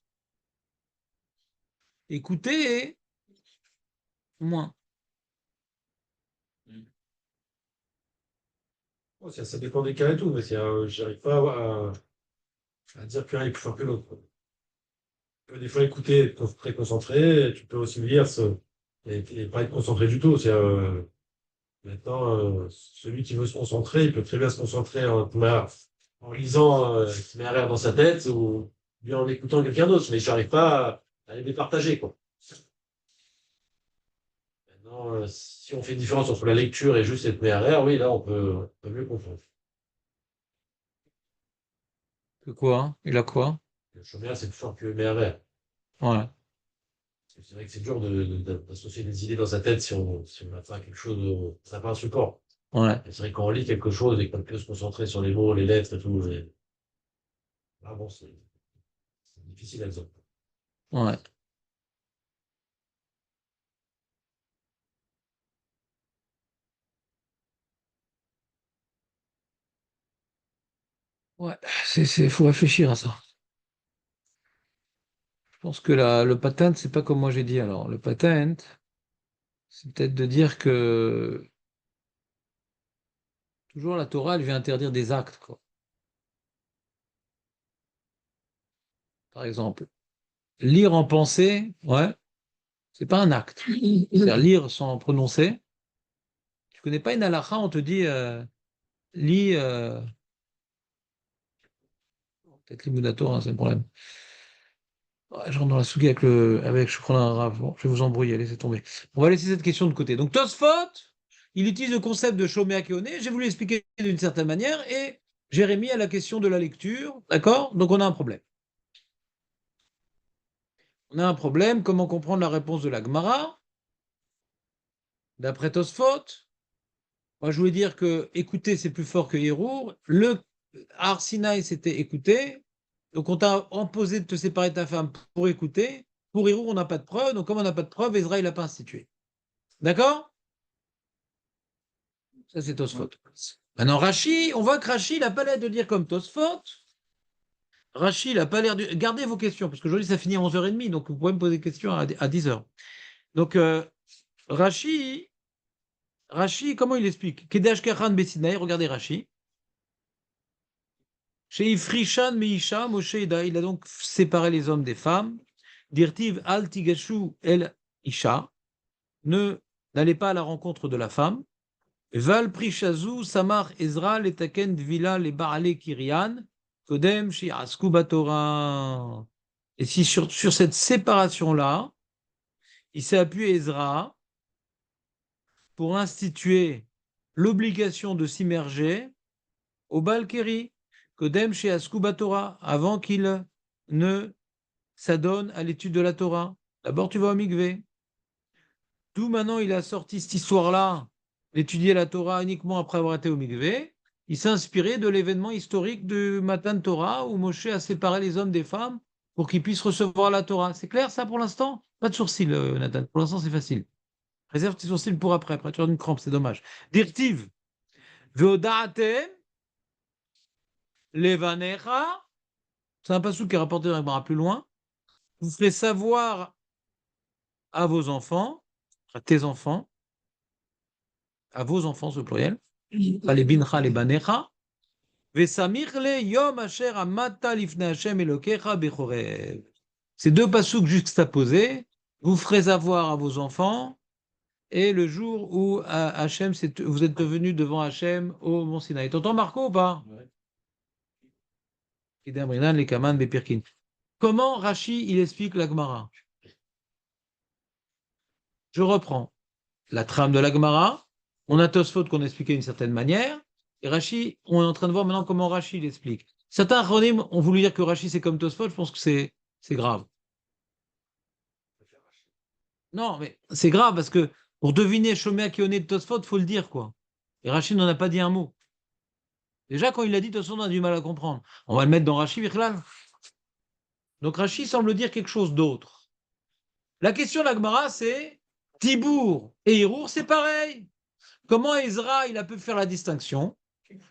Écoutez, moins. Oh, ça dépend des cas et tout, mais j'arrive pas à dire qu'un est plus fort que l'autre, quoi. Tu peux des fois écouter, être très concentré, et tu peux aussi lire et pas être concentré du tout. Maintenant, celui qui veut se concentrer, il peut très bien se concentrer en lisant itinéraire dans sa tête ou bien en écoutant quelqu'un d'autre, mais je n'arrive pas à les départager, quoi. Maintenant, si on fait une différence entre la lecture et juste être itinéraire, oui, là, on peut mieux comprendre. Que quoi? Hein. Il a quoi? Le chômeur, c'est plus fort que le itinéraire. Ouais. C'est vrai que c'est dur d'associer des idées dans sa tête si on n'a pas quelque chose, on n'a pas un support. Ouais. Et c'est vrai que quand on lit quelque chose et qu'on peut se concentrer sur les mots, les lettres et tout, ah bon, c'est difficile à dire. Ouais. Ouais. Faut réfléchir à ça. Je pense que le patent, c'est pas comme moi j'ai dit. Alors, le patent, c'est peut-être de dire que toujours la Torah, elle vient interdire des actes, quoi. Par exemple, lire en pensée, ouais, c'est pas un acte. C'est-à-dire lire sans prononcer. Tu connais pas une halakha, on te dit lis, peut-être l'immunator, hein, c'est le problème. Ouais, je rentre dans la souga je prends un rave. Bon, je vais vous embrouiller, laissez tomber. On va laisser cette question de côté. Donc Tosfot, il utilise le concept de Shomea Keone. J'ai voulu l'expliquer d'une certaine manière et Jérémie a la question de la lecture. D'accord? Donc on a un problème. On a un problème. Comment comprendre la réponse de la Gemara? D'après Tosfot, moi je voulais dire que écouter c'est plus fort que Hérour. Le Har Sinaï c'était écouter. Donc on t'a imposé de te séparer de ta femme pour écouter. Pour Hérour, on n'a pas de preuve. Donc comme on n'a pas de preuve, Ezra il n'a pas institué. D'accord? Ça, c'est Tosfot. Maintenant, Rashi, on voit que Rashi, il n'a pas l'air de dire comme Tosfot. Rashi, il n'a pas l'air de. Gardez vos questions, parce qu'aujourd'hui, ça finit à 11h30, donc vous pouvez me poser des questions à 10h. Donc, Rashi, comment il explique? Kedash Kachan Besinaï, regardez Rashi. Chez Ifrishan Meisha, Moshe il a donc séparé les hommes des femmes. Dirtiv Al Tigashu El Isha. N'allez pas à la rencontre de la femme. Val Prishazu, Samar Ezra, Letaken Dvila, les Baale Kirian, Kodem, Shiasku Batora. Et si sur cette séparation-là, il s'est appuyé Ezra pour instituer l'obligation de s'immerger au Balkeri, Kodem chez Askuba Torah, avant qu'il ne s'adonne à l'étude de la Torah. D'abord, tu vas au Mikvé. D'où maintenant il a sorti cette histoire-là, d'étudier la Torah uniquement après avoir été au Mikvé. Il s'est inspiré de l'événement historique du Matan Torah où Moshe a séparé les hommes des femmes pour qu'ils puissent recevoir la Torah. C'est clair ça pour l'instant? Pas de sourcils, Nathan. Pour l'instant, c'est facile. Réserve tes sourcils pour après. Après, tu as une crampe, c'est dommage. Dirtiv. Veodaatem. Levanecha. C'est un passage qui est rapporté dans la Gemara plus loin. Vous ferez savoir à vos enfants, à tes enfants, à vos enfants, ce pluriel, pas les bincha, les banecha, vesamirle yom asher amata lifne Hashem elokecha bechorev. Ces deux pasouks juxtaposés, vous ferez savoir à vos enfants, et le jour où Hachem, vous êtes devenu devant Hachem au Mont Sinaï. T'entends Marco ou pas? Comment Rashi il explique la Gemara? Je reprends la trame de la Gemara. On a Tosfot qu'on expliquait d'une certaine manière. Et Rashi, on est en train de voir maintenant comment Rashi l'explique. Certains acronymes ont voulu dire que Rashi c'est comme Tosfot. Je pense que c'est grave. Non, mais c'est grave parce que pour deviner Shomea Kioné de Tosfot, il faut le dire quoi. Et Rashi n'en a pas dit un mot. Déjà, quand il l'a dit, Tosfot, on a du mal à comprendre. On va le mettre dans Rashi, Vichlal. Donc Rashi semble dire quelque chose d'autre. La question de la Gemara, c'est Tibour et Hirour, c'est pareil. Comment Ezra, il a pu faire la distinction?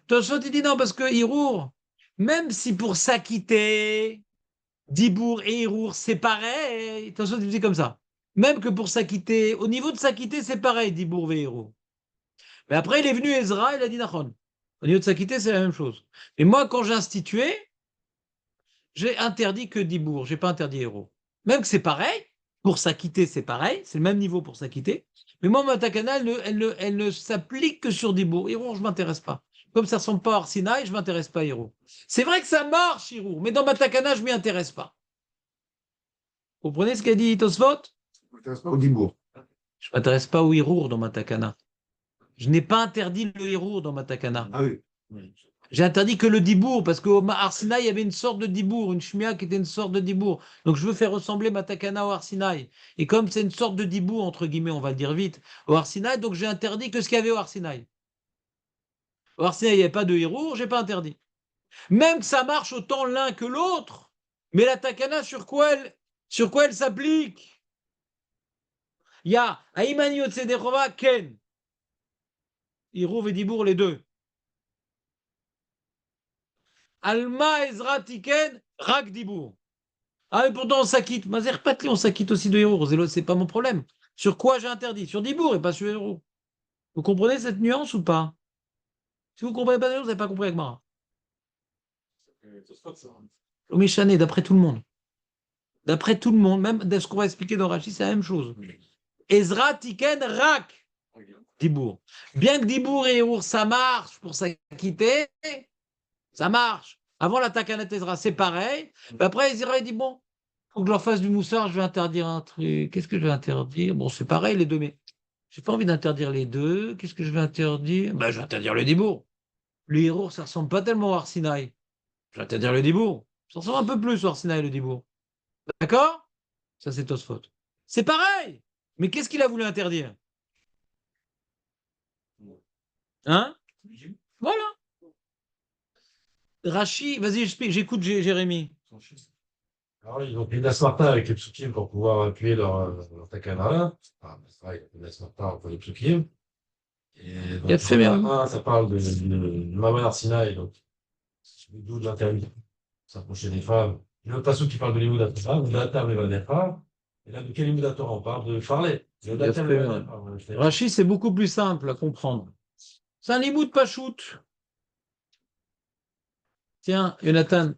Tosfot, il dit non, parce que Hirour, même si pour s'acquitter, Dibour et Hirour, c'est pareil. Tosfot, il dit comme ça. Même que pour s'acquitter, au niveau de s'acquitter, c'est pareil, Dibour et Hirour. Mais après, il est venu Ezra, il a dit Nachon. Au niveau de s'acquitter, c'est la même chose. Et moi, quand j'ai institué, j'ai interdit que Dibour, j'ai pas interdit Hirour. Même que c'est pareil, pour s'acquitter, c'est pareil, c'est le même niveau pour s'acquitter. Mais moi, ma takana, elle ne s'applique que sur Dibour. Hirour, je ne m'intéresse pas. Comme ça ne ressemble pas à Arsinaï, je ne m'intéresse pas à Hirour. C'est vrai que ça marche, Hirour, mais dans ma takana, je ne m'y intéresse pas. Vous comprenez ce qu'a dit Tosfot? Je ne m'intéresse pas au Dibourg. Je ne m'intéresse pas au Hirour dans ma takana. Je n'ai pas interdit le Hirour dans ma takana. Ah oui. J'ai interdit que le Dibour, parce qu'au Arsinaï, il y avait une sorte de Dibour, une Shmia qui était une sorte de Dibour. Donc je veux faire ressembler ma takana au Arsinaï. Et comme c'est une sorte de Dibour, entre guillemets, on va le dire vite, au Arsinaï, donc j'ai interdit que ce qu'il y avait au Arsinaï. Au Arsinaï, il n'y avait pas de Hirour, je n'ai pas interdit. Même que ça marche autant l'un que l'autre, mais la takana, sur quoi elle s'applique? Il y a Aïmani Yotzedechova, Ken. Hirour et Dibour, les deux. Alma Ezra Tiken, Rak Dibour. Ah, mais pourtant on s'acquitte. Mazer Patli, on s'acquitte aussi de Hirour. C'est pas mon problème. Sur quoi j'ai interdit? Sur Dibour et pas sur Hirour. Vous comprenez cette nuance ou pas? Si vous ne comprenez pas, vous n'avez pas compris avec Mara. Oméchané, d'après tout le monde. D'après tout le monde, même de ce qu'on va expliquer dans Rachi, c'est la même chose. Ezra Tiken Rak Dibour. Bien que Dibour et Hirour, ça marche pour s'acquitter, ça marche. Avant la Takanat Ezra, c'est pareil. Mais après, Ezra, il dit bon, faut que je leur fasse du moussard, je vais interdire un truc. Qu'est-ce que je vais interdire? Bon, c'est pareil les deux, mais j'ai pas envie d'interdire les deux. Qu'est-ce que je vais interdire? Ben, je vais interdire le Dibour. Le Hirour, ça ressemble pas tellement au Arsinaï. Je vais interdire le Dibour. Ça ressemble un peu plus au Arsinaï, le Dibour. D'accord? Ça, c'est Tosfot. C'est pareil. Mais qu'est-ce qu'il a voulu interdire? Hein? Voilà. Rachi, vas-y, j'écoute Jérémy. Alors, ils ont pris la Smarta avec les psukim pour pouvoir appuyer leur takana. Enfin, c'est vrai, il y a la Smarta entre les psukim. Et donc, Il a fait bien. ça parle de Maman Arsinaï, donc, d'où de l'interdit. S'approcher des femmes. Il y a un autre passage qui parle de l'imoud Torah, ou d'Atam et Torah. Et là, de quel imoud Torah on parle? De Farley. Rachi, c'est beaucoup plus simple à comprendre. C'est un limoud pachout. Tiens, Jonathan.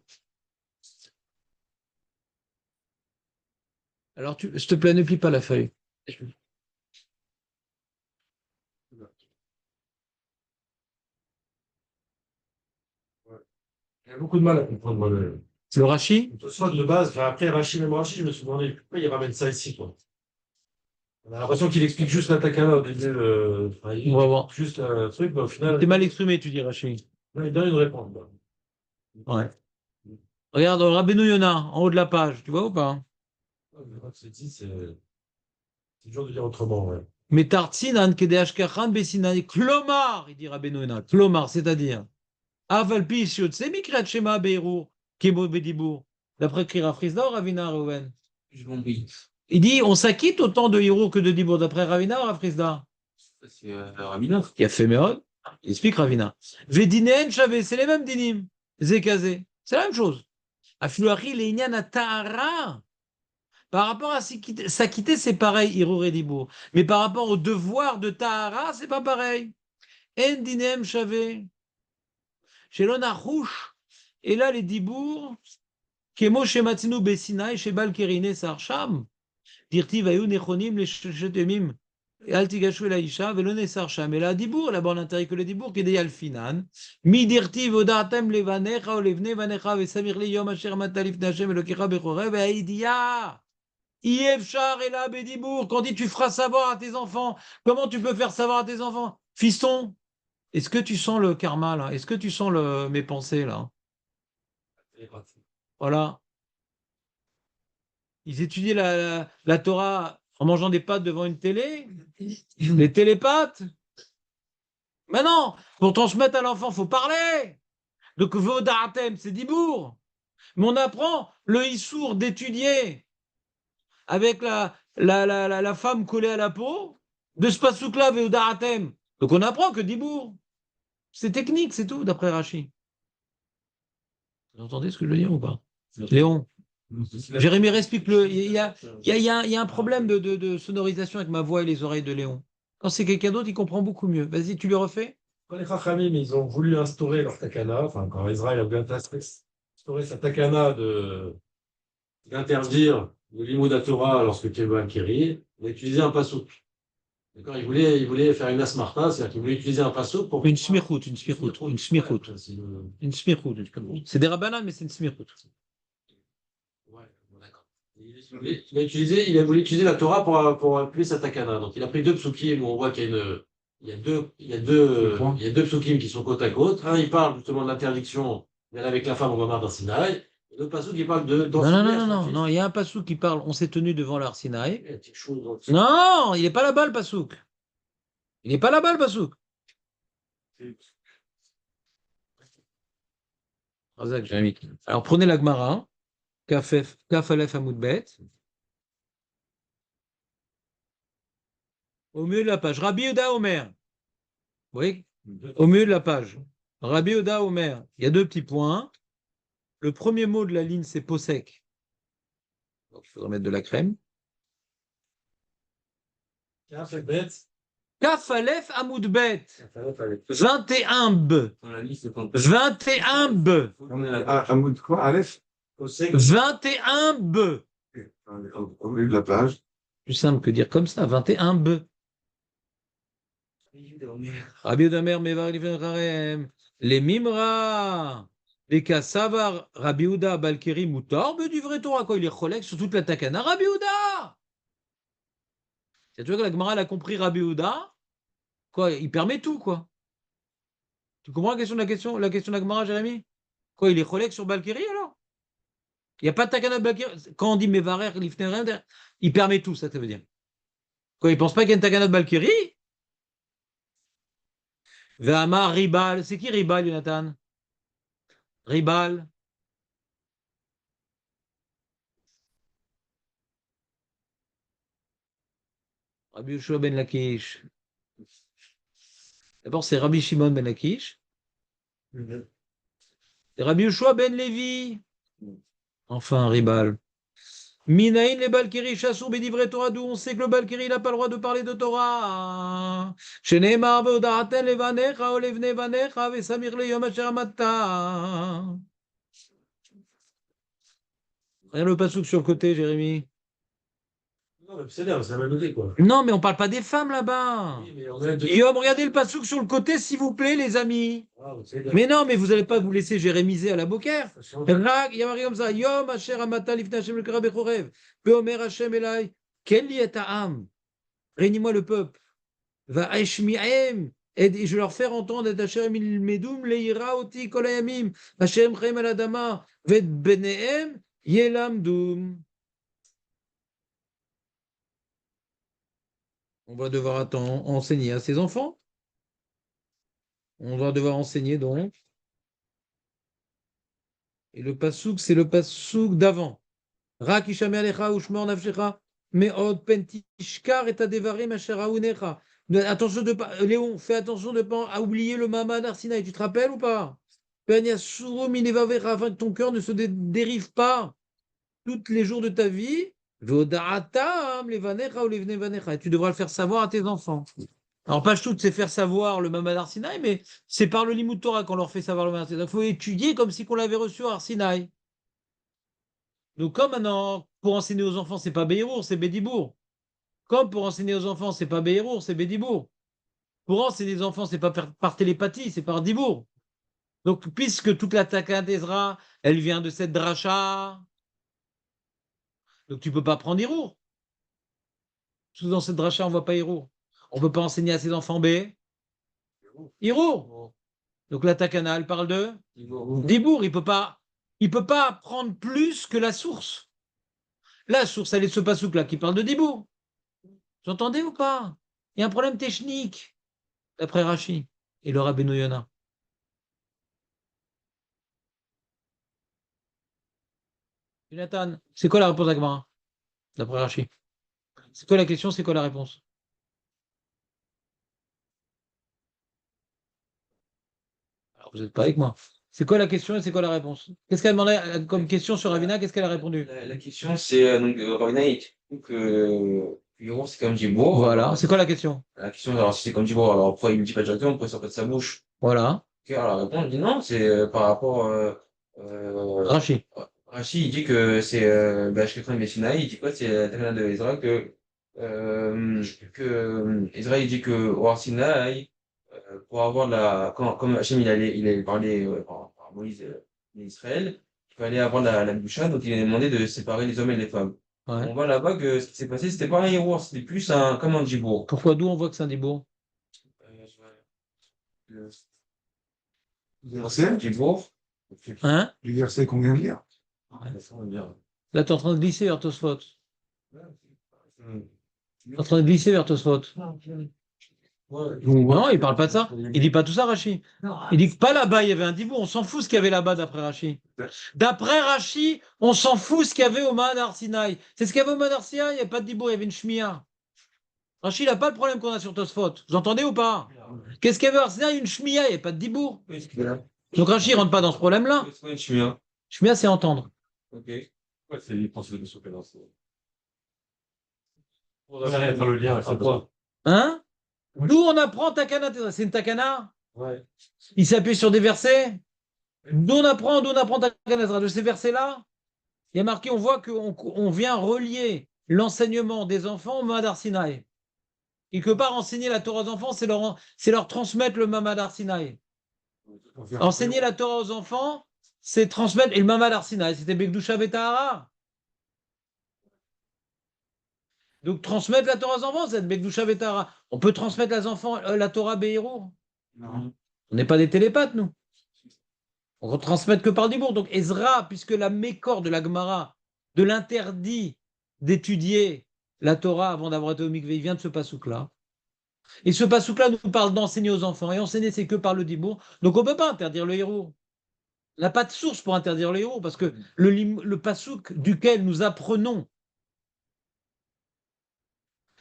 Alors, s'il te plaît, ne plie pas la feuille. Il y a beaucoup de mal à comprendre, moi. C'est le Rachi? Soit de base, enfin, après Rachi, même Rachi, je me suis demandé pourquoi il ramène ça ici, quoi. On a l'impression qu'il explique juste la takana au début. Enfin, il On va voir. explique juste un truc, mais au final, T'es mal exprimé, tu dis, Rachid. il donne une réponse. Quoi. Ouais. Regarde, Rabbeinu Yona, en haut de la page, tu vois ou pas? C'est dur de dire autrement. Ouais. Mais Tartsinan, Kedesh Kachan, Bessinan, Klomar, il dit Rabbeinu Yona, Klomar, c'est-à-dire, Avalpi, Shiot, c'est Mikrat Shema, Beirou, Kemo Bedibour, d'après Kira Frisda ou Ravina Reuven. J'ai compris. Il dit, on s'acquitte autant de Hiro que de Dibour, d'après Ravina ou Rafrisda. C'est Rabina. Il a fait Meod, il explique Ravina. Vedinen, Chavé, c'est les mêmes dinim. Zekazé, c'est la même chose. Afiluari, Leinian, Tahara. Par rapport à s'acquitter, c'est pareil, Hiro et Dibour. Mais par rapport au devoir de Tahara, c'est pas pareil. En dinem, Chavé. Chez l'onachouch. Et là, les Dibour, Kemo, chez Matinu, Bessina, et chez Balkerine, Sarcham. Dirti, Vayu, Nechonim, les Chetemim. Altigashu la Isha, Velone Sarcham. Et la Dibour, la borne intérieure que le Dibour, qui est Alfinan. Mi dirti, Vodatem, Levanecha, Olevne, Vanecha, Vesamir, Yom, Asher, Matalif, Nashem, Elokecha, Bechorev, et Aidia. Ievchar et la Bédibour, quand dit tu feras savoir à tes enfants, comment tu peux faire savoir à tes enfants? Fiston, est-ce que tu sens le karma là? Est-ce que tu sens mes pensées là? Voilà. Ils étudiaient la Torah en mangeant des pâtes devant une télé, les télépathes. Mais non, pour transmettre à l'enfant, il faut parler. Donc, Vodatem, c'est Dibour. Mais on apprend le Issour d'étudier avec la femme collée à la peau de ce pasouk-là, Vodatem. Donc, on apprend que Dibour. C'est technique, c'est tout, d'après Rachi. Vous entendez ce que je veux dire ou pas? Léon? Jérémy, explique-le. Il y a un problème de sonorisation avec ma voix et les oreilles de Léon. Quand c'est quelqu'un d'autre, il comprend beaucoup mieux. Vas-y, tu le refais? Quand les Chachamim, ils ont voulu instaurer leur takana, enfin, quand Israël a voulu instaurer sa takana d'interdire le limud Torah lorsque Kéba Kiri, il a utilisé un pasouk. D'accord, il voulait faire une asmarta, c'est-à-dire qu'il voulait utiliser un pasouk pour. Une smirhout. Une smirhout. C'est des rabanan, mais c'est une smirhout. Ouais, d'accord. Il a voulu utiliser la Torah pour appuyer sa takana. Donc il a pris deux psukim où on voit il y a deux psukim qui sont côte à côte. Un, il parle justement de l'interdiction d'aller avec la femme au Mamar d'un Sinaï. Et l'autre passage qui parle de. Non, il y a un pasouk qui parle, on s'est tenu devant l'Arsinaï. Non, il n'est pas là-bas le pasouk. Il n'est pas là-bas le pasouk. Alors prenez la Gemara, Kaf Aleph Hamoud Bet. Au milieu de la page, Rabbi Yehuda Omer. Vous voyez? Au milieu de la page, Rabbi Yehuda Omer. Il y a deux petits points. Le premier mot de la ligne, c'est posek. Donc il faudrait mettre de la crème. Kaf Aleph Hamoud Bet. 21 B. 21 B. Un mot de quoi, Aleph? 21 B. Au milieu de la page. Plus simple que dire comme ça, 21 B. Rabbi Yehuda Mevar Livin Rarem. Les Mimra. Les Kassavar, Rabbi Yehuda Balkeri Moutar, mais du vrai Torah, quoi. Il est cholek sur toute la takana. Rabbi Yehuda. Tu vois que la Gemara a compris Rabbi Yehuda. Quoi, il permet tout, quoi. Tu comprends la question de la Gemara, Jérémy? Quoi, il est cholek sur Balkeri alors? Il n'y a pas de takana de Balkeri. Quand on dit Mevarer, Lifner, il permet tout, ça veut dire. Quoi, il ne pense pas qu'il y a une takana de Balkeri? Ve'amar Ribal. C'est qui Ribal, Jonathan? Ribal. Rabbi Yoshua ben Lakish. D'abord, c'est Rabbi Shimon ben Lakish. Et Rabbi Yoshua ben Levi. Enfin, Ribal. Minaïn les Balkiri, chassou bédivre Torah, d'où on sait que le Balkiri n'a pas le droit de parler de Torah. Sheneemar ve'odaten levanecha, olevne vanecha, ve'samir leyom asher amata. Regarde le pasouk sur le côté, Jérémy. Non, mais c'est la même idée, quoi. Non, mais on parle pas des femmes là-bas. Oui, mais on a Yom, regardez le pasouk sur le côté, s'il vous plaît, les amis. Mais non, mais vous n'allez pas vous laisser jérémiser à la boker. Il y a marqué comme ça. Yom asher amata lifnei Hashem le kara bechorev. Veomer Hashem elai. Quel li et ha'am. réunis-moi le peuple. Va Aishmi'em, et je leur faire entendre et Hashem ilmedum leira oti kol hayamim, Hashem chaim al adama, ved benehem yelamdum. On va devoir enseigner à ses enfants. On va devoir enseigner donc. Et le pasouk, c'est le pasouk d'avant. Rak ishameh alecha ushmor nafshecha me'od pentishkar et adevarim asher ha'unecha. Attention de pas, Léon, fais attention de ne pas à oublier le Mahamad Arsinaï. Tu te rappelles ou pas? Afin que ton cœur ne se dérive pas tous les jours de ta vie. Et tu devras le faire savoir à tes enfants. Alors, pas tout, c'est faire savoir le Mahamad Arsinaï, mais c'est par le Limud Torah qu'on leur fait savoir le Mahamad Arsinaï. Il faut étudier comme si on l'avait reçu à Arsinaï. Donc, comme maintenant, pour enseigner aux enfants, c'est pas Béhirour, c'est Bédibour. Comme pour enseigner aux enfants, c'est pas Béhirour, c'est Bédibour. Pour enseigner aux enfants, c'est pas par télépathie, c'est par Dibour. Donc, puisque toute la Taka d'Ezra, elle vient de cette dracha, donc tu peux pas prendre Hirour. Parce que dans cette dracha, on voit pas Hirour. On peut pas enseigner à ses enfants B. Hirour. Donc la Takana, elle parle de Dibour. Il peut pas prendre plus que la source. La source, elle est de ce pasouk là qui parle de Dibour. Vous entendez ou pas? Il y a un problème technique, d'après Rashi et le Rabbeinu Yonah. Jonathan, c'est quoi la réponse d'Agmara, d'après Rashi? C'est quoi la question, c'est quoi la réponse? Alors, vous n'êtes pas avec moi. C'est quoi la question et c'est quoi la réponse? Qu'est-ce qu'elle demandait comme question sur Ravina? Qu'est-ce qu'elle a répondu? La question, c'est donc Ravina, il trouve que Huron, c'est comme Djibour. Voilà, c'est quoi la question? La question, alors si c'est comme Djibour, alors pourquoi il ne dit pas directement, pourquoi il sort pas de sa bouche? Voilà, Ok, alors la réponse, il dit non, c'est par rapport. Rashi. Rashi, il dit que c'est Shkechon Messinaï, il dit quoi? C'est la Takana de Ezra que Ezra, il dit que au Har Sinaï, pour avoir comme Hachem il allait parler par Moïse d'Israël, il fallait avoir la Boucha, donc il a demandé de séparer les hommes et les femmes. Ouais. On voit là-bas que ce qui s'est passé, c'était pas un héros, c'était plus comme un Djibour. Pourquoi d'où on voit que c'est un Dibour? Le Du verset, Djibour. Hein? du verset qu'on vient de lire. Là, tu es en train de glisser vers Tosfot. Tu es en train de glisser vers Tosfot. Non, il parle pas de ça. Il dit pas tout ça, Rashi. Il dit que pas là-bas, il y avait un Dibour. On s'en fout ce qu'il y avait là-bas, d'après Rashi. D'après Rashi, on s'en fout ce qu'il y avait au Mahad Arsinaï. C'est ce qu'il y avait au Mahad Arsinaï, il n'y a pas de Dibour, il y avait une Shmiya. Rashi, il n'a pas le problème qu'on a sur Tosfot. Vous entendez ou pas? Qu'est-ce qu'il y avait à Arsinaï? Une Shmiya, il n'y a pas de Dibour. Donc Rashi ne rentre pas dans ce problème-là. C'est quoi une chimie? Shmiya, c'est entendre. Ok. Ouais, c'est les pensées de soupe dans on va faire le lien avec ça. Hein? D'où on apprend Takana? C'est une Takana? Ouais. Il s'appuie sur des versets? D'où on apprend Takana? De ces versets-là? Il y a marqué, on voit qu'on vient relier l'enseignement des enfants au Mamad Arsinaï. Quelque part, enseigner la Torah aux enfants, c'est leur transmettre le Mamad Arsinaï. Enseigner la Torah aux enfants, c'est transmettre. Et le Mamad Arsinaï, c'était Bekdusha Vetahara. Donc, transmettre la Torah aux enfants, c'est Bekdusha Vetahara. On peut transmettre la Torah Be'iro. Non. On n'est pas des télépathes, nous. On ne transmet que par le Dibour. Donc, Ezra, puisque la mécor de la Gemara, de l'interdit d'étudier la Torah avant d'avoir été au mikvé, il vient de ce pasouk-là. Et ce pasouk-là nous parle d'enseigner aux enfants. Et enseigner, c'est que par le Dibour. Donc, on ne peut pas interdire le héros. On n'a pas de source pour interdire le héros, parce que le pasouk duquel nous apprenons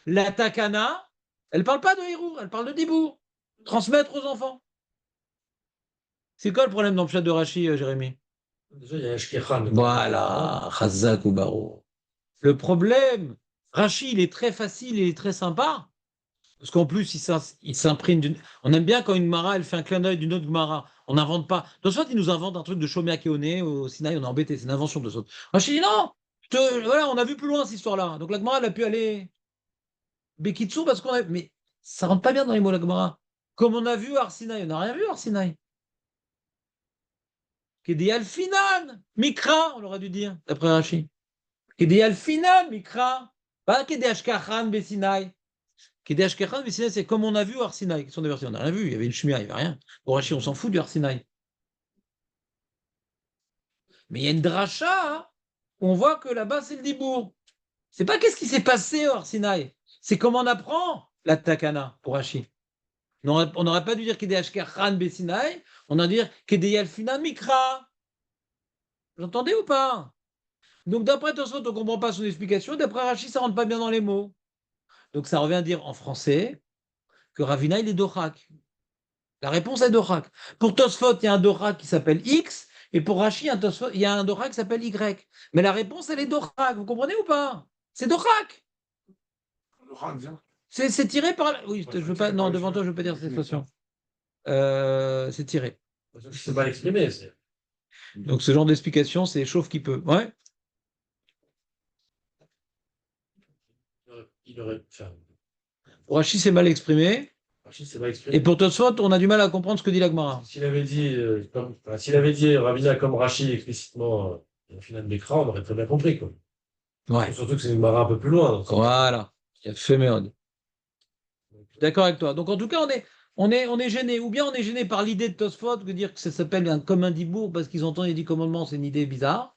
la takana, elle ne parle pas de héros, elle parle de Dibour. Transmettre aux enfants. C'est quoi le problème dans le chat de Rashi, Jérémy? Déjà, il y a Shkechan. Voilà, Chazak ou Baro. Le problème, Rashi, il est très facile, il est très sympa. Parce qu'en plus, il s'imprime d'une. On aime bien quand une Gemara, elle fait un clin d'œil d'une autre Gemara. On n'invente pas. De soit, il nous invente un truc de Shomea Keone au Sinaï, on est embêté, c'est une invention de sorte. Rashi dit non, voilà, on a vu plus loin cette histoire-là. Donc la Gemara, elle a pu aller Bekitsu parce qu'on a. Mais ça rentre pas bien dans les mots, la Gemara. Comme on a vu Arsinaï, on n'a rien vu Arsinaï. Kedi Alfinan, Mikra, on aurait dû dire, d'après Rashi. Kedi Alfinan, Mikra. Pas Kedi Ashkachan, Besinaï. Kedesh Kechan Bessinaï, c'est comme on a vu au Arsinaï, qui sont des versions. On n'a rien vu, il y avait une Shmira, il n'y avait rien. Pour Rashi, on s'en fout du Arsinaï. Mais il y a une dracha, hein, où on voit que là-bas, c'est le Dibour. C'est pas qu'est-ce qui s'est passé au Arsinaï, c'est comment on apprend la Takana pour Rashi. On n'aurait pas dû dire Kedesh Kechan Bessinaï, on a dû dire Kedeyal Finan Mikra. Vous entendez ou pas? Donc d'après Tosfot, on ne comprend pas son explication, d'après Rashi, ça ne rentre pas bien dans les mots. Donc ça revient à dire en français que Ravina, il est Dochak. La réponse est Dochak. Pour Tosfot, il y a un Dochak qui s'appelle X, et pour Rashi, il y a un Dochak qui s'appelle Y. Mais la réponse, elle est Dochak. Vous comprenez ou pas? C'est Dochak. Le Ran vient. C'est tiré par. Oui, Ouais, je veux tiré pas. par Non, les devant toi, cheveux. je ne veux pas dire cette expression. C'est tiré. C'est mal exprimé. Donc ce genre d'explication, c'est chauffe qui peut. Ouais. Enfin, Pour Rashi, c'est mal exprimé. Rachid, c'est mal exprimé. Et pour Tosfot, on a du mal à comprendre ce que dit l'Agmara. S'il avait dit Ravina comme Rachid explicitement, au final de l'écran, on aurait très bien compris, quoi. Ouais. Surtout que c'est une mara un peu plus loin. Donc, Voilà. Il a fait méode. D'accord avec toi. Donc en tout cas, on est gêné. Ou bien on est gêné par l'idée de Tosfot de dire que ça s'appelle un commun dibour parce qu'ils entendent les 10 commandements, c'est une idée bizarre.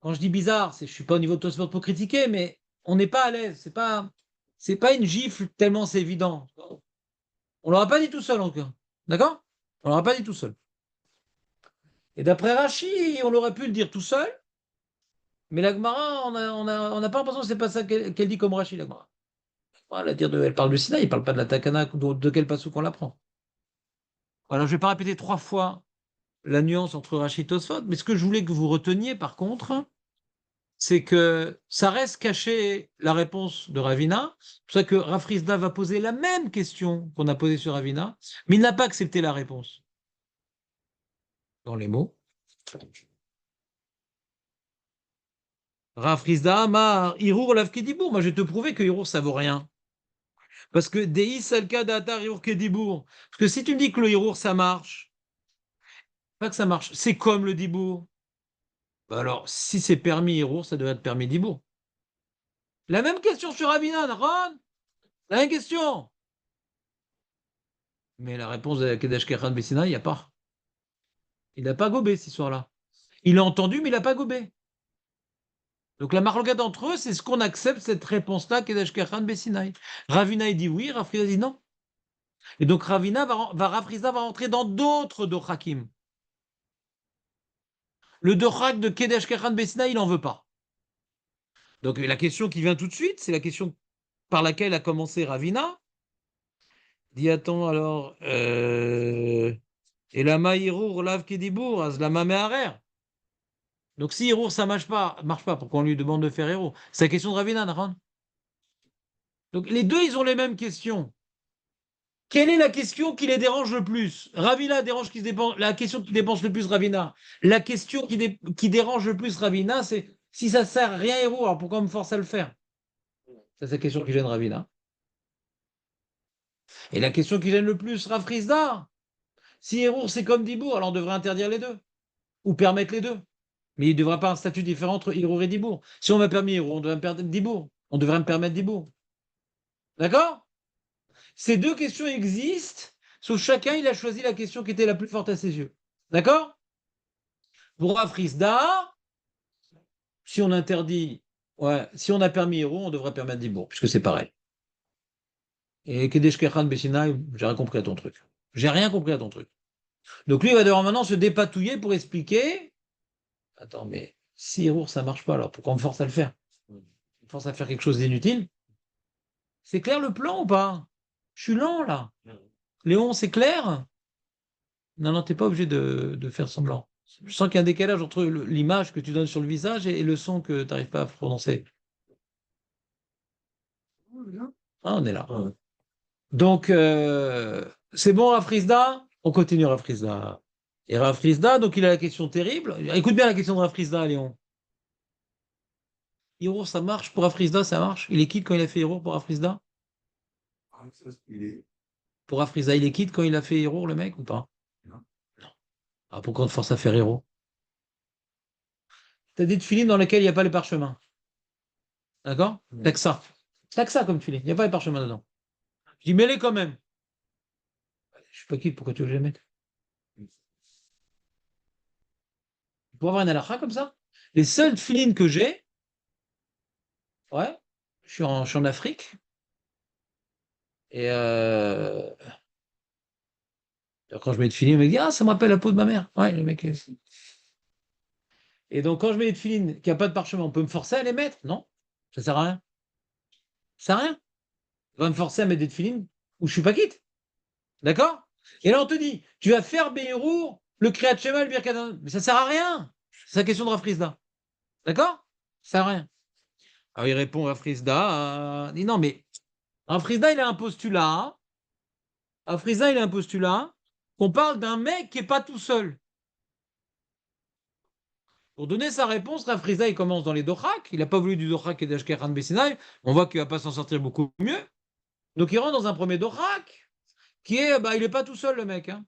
Quand je dis bizarre, je ne suis pas au niveau de Tosfot pour critiquer, mais on n'est pas à l'aise. C'est pas une gifle tellement c'est évident. On l'aura pas dit tout seul en tout cas. D'accord? On l'aura pas dit tout seul. Et d'après Rachi, on aurait pu le dire tout seul, mais la Gemara, on n'a pas l'impression que c'est pas ça qu'elle dit comme Rachi, la Gemara. Elle parle du Sinaï, elle parle pas de la Takana, de quel passou qu'on l'apprend. Alors, je ne vais pas répéter 3 fois la nuance entre Rashi et Tosfot, mais ce que je voulais que vous reteniez, par contre, c'est que ça reste caché la réponse de Ravina. C'est pour ça que Rafrizda va poser la même question qu'on a posée sur Ravina, mais il n'a pas accepté la réponse. Dans les mots. Rafrizda Amar, Hirour Lavkedibour. Moi, je vais te prouver que Hirour, ça vaut rien. Parce que Dei Salka Datar Hirour Kedibour. Parce que si tu me dis que le Hirour, ça marche, pas que ça marche, c'est comme le Dibour. Bah alors, si c'est permis Hirour, ça doit être permis Dibour. La même question sur Ravina, Ron. La même question. Mais la réponse de Kedesh Kechan Bessina, il n'y a pas. Il n'a pas gobé cette histoire-là. Il a entendu, mais il n'a pas gobé. Donc la marloquette entre eux, c'est ce qu'on accepte cette réponse-là, Kedesh Kechan Bessina. Ravina, il dit oui, Rafriza dit non. Et donc Rafriza va rentrer dans d'autres Dochakim. Le Dochak de Kedesh Kechan Bessina, il n'en veut pas. Donc la question qui vient tout de suite, c'est la question par laquelle a commencé Ravina. Dit attends alors, et la maïrour lave Kedibour, az la mameharer. Donc si Hirour ça marche pas, pourquoi on lui demande de faire Hirour? C'est la question de Ravina, Naran. Donc les deux, ils ont les mêmes questions. Quelle est la question qui les dérange le plus? Ravina dérange la question qui dépense le plus Ravina. La question qui dérange le plus Ravina, c'est si ça sert à rien Hirour, alors pourquoi on me force à le faire? C'est la question qui gêne Ravina. Et la question qui gêne le plus Rav Frisda, si Hirour c'est comme Dibour, alors on devrait interdire les deux. Ou permettre les deux. Mais il ne devrait pas avoir un statut différent entre Hirour et Dibour. Si on m'a permis Hirour, on devrait me permettre Dibour. On devrait me permettre Dibour. D'accord? Ces deux questions existent, sauf chacun, il a choisi la question qui était la plus forte à ses yeux. D'accord? Pour Afrisda, si on interdit, ouais, si on a permis Hirour, on devrait permettre Dibour, puisque c'est pareil. Et Kedesh Kechan Bessina, j'ai rien compris à ton truc. J'ai rien compris à ton truc. Donc lui, il va devoir maintenant se dépatouiller pour expliquer. Attends, mais si Hirour, ça marche pas, alors pourquoi on me force à le faire? On me force à faire quelque chose d'inutile? C'est clair le plan ou pas? Je suis lent là. Léon, c'est clair? Non, non, t'es pas obligé de faire semblant. Je sens qu'il y a un décalage entre l'image que tu donnes sur le visage et le son que tu n'arrives pas à prononcer. Ah, on est là. Donc, c'est bon, Rafrizda? On continue, Rafrizda. Et Rafrizda, donc il a la question terrible. Écoute bien la question de Rafrizda, Léon. Hirour, ça marche pour Rafrizda, ça marche? Il est quitte quand il a fait Hirour pour Rafrizda? Pour Rafrizda, il est quitte quand il a fait Hirour, le mec, ou pas? Non. Ah, pourquoi on te force à faire Hirour? T'as des films dans lesquels il n'y a pas les parchemins. D'accord? T'as que ça. T'as que ça comme tuile. Il n'y a pas les parchemins dedans. Je dis, mets-les quand même. Je suis pas qui, pourquoi tu veux que je les mette? Pour avoir une halakha comme ça? Les seules filines que j'ai, ouais, je suis en Afrique. Et quand je mets de filine, il me dit, ah, ça me rappelle la peau de ma mère. Ouais, le mec. Et donc, quand je mets des filines qui n'a pas de parchemin, on peut me forcer à les mettre? Non, ça sert à rien. Ça sert à rien. On va me forcer à mettre des filines où je suis pas quitte. D'accord? Et là, on te dit, tu vas faire Béhérour, le Kriyat Shema, le Birkat Hamazon. Mais ça sert à rien. C'est la question de Rav Frisda. D'accord? Ça sert à rien. Alors, il répond à Frisda, il dit non, mais Rav Frisda, il a un postulat. Hein. Rav Frisda, il a un postulat qu'on parle d'un mec qui n'est pas tout seul. Pour donner sa réponse, Rav Frisda, il commence dans les Dochak. Il n'a pas voulu du Dochak et d'Ashkeran Bessinai. On voit qu'il ne va pas s'en sortir beaucoup mieux. Donc, il rentre dans un premier Dochak qui est, bah, il n'est pas tout seul, le mec. Hein.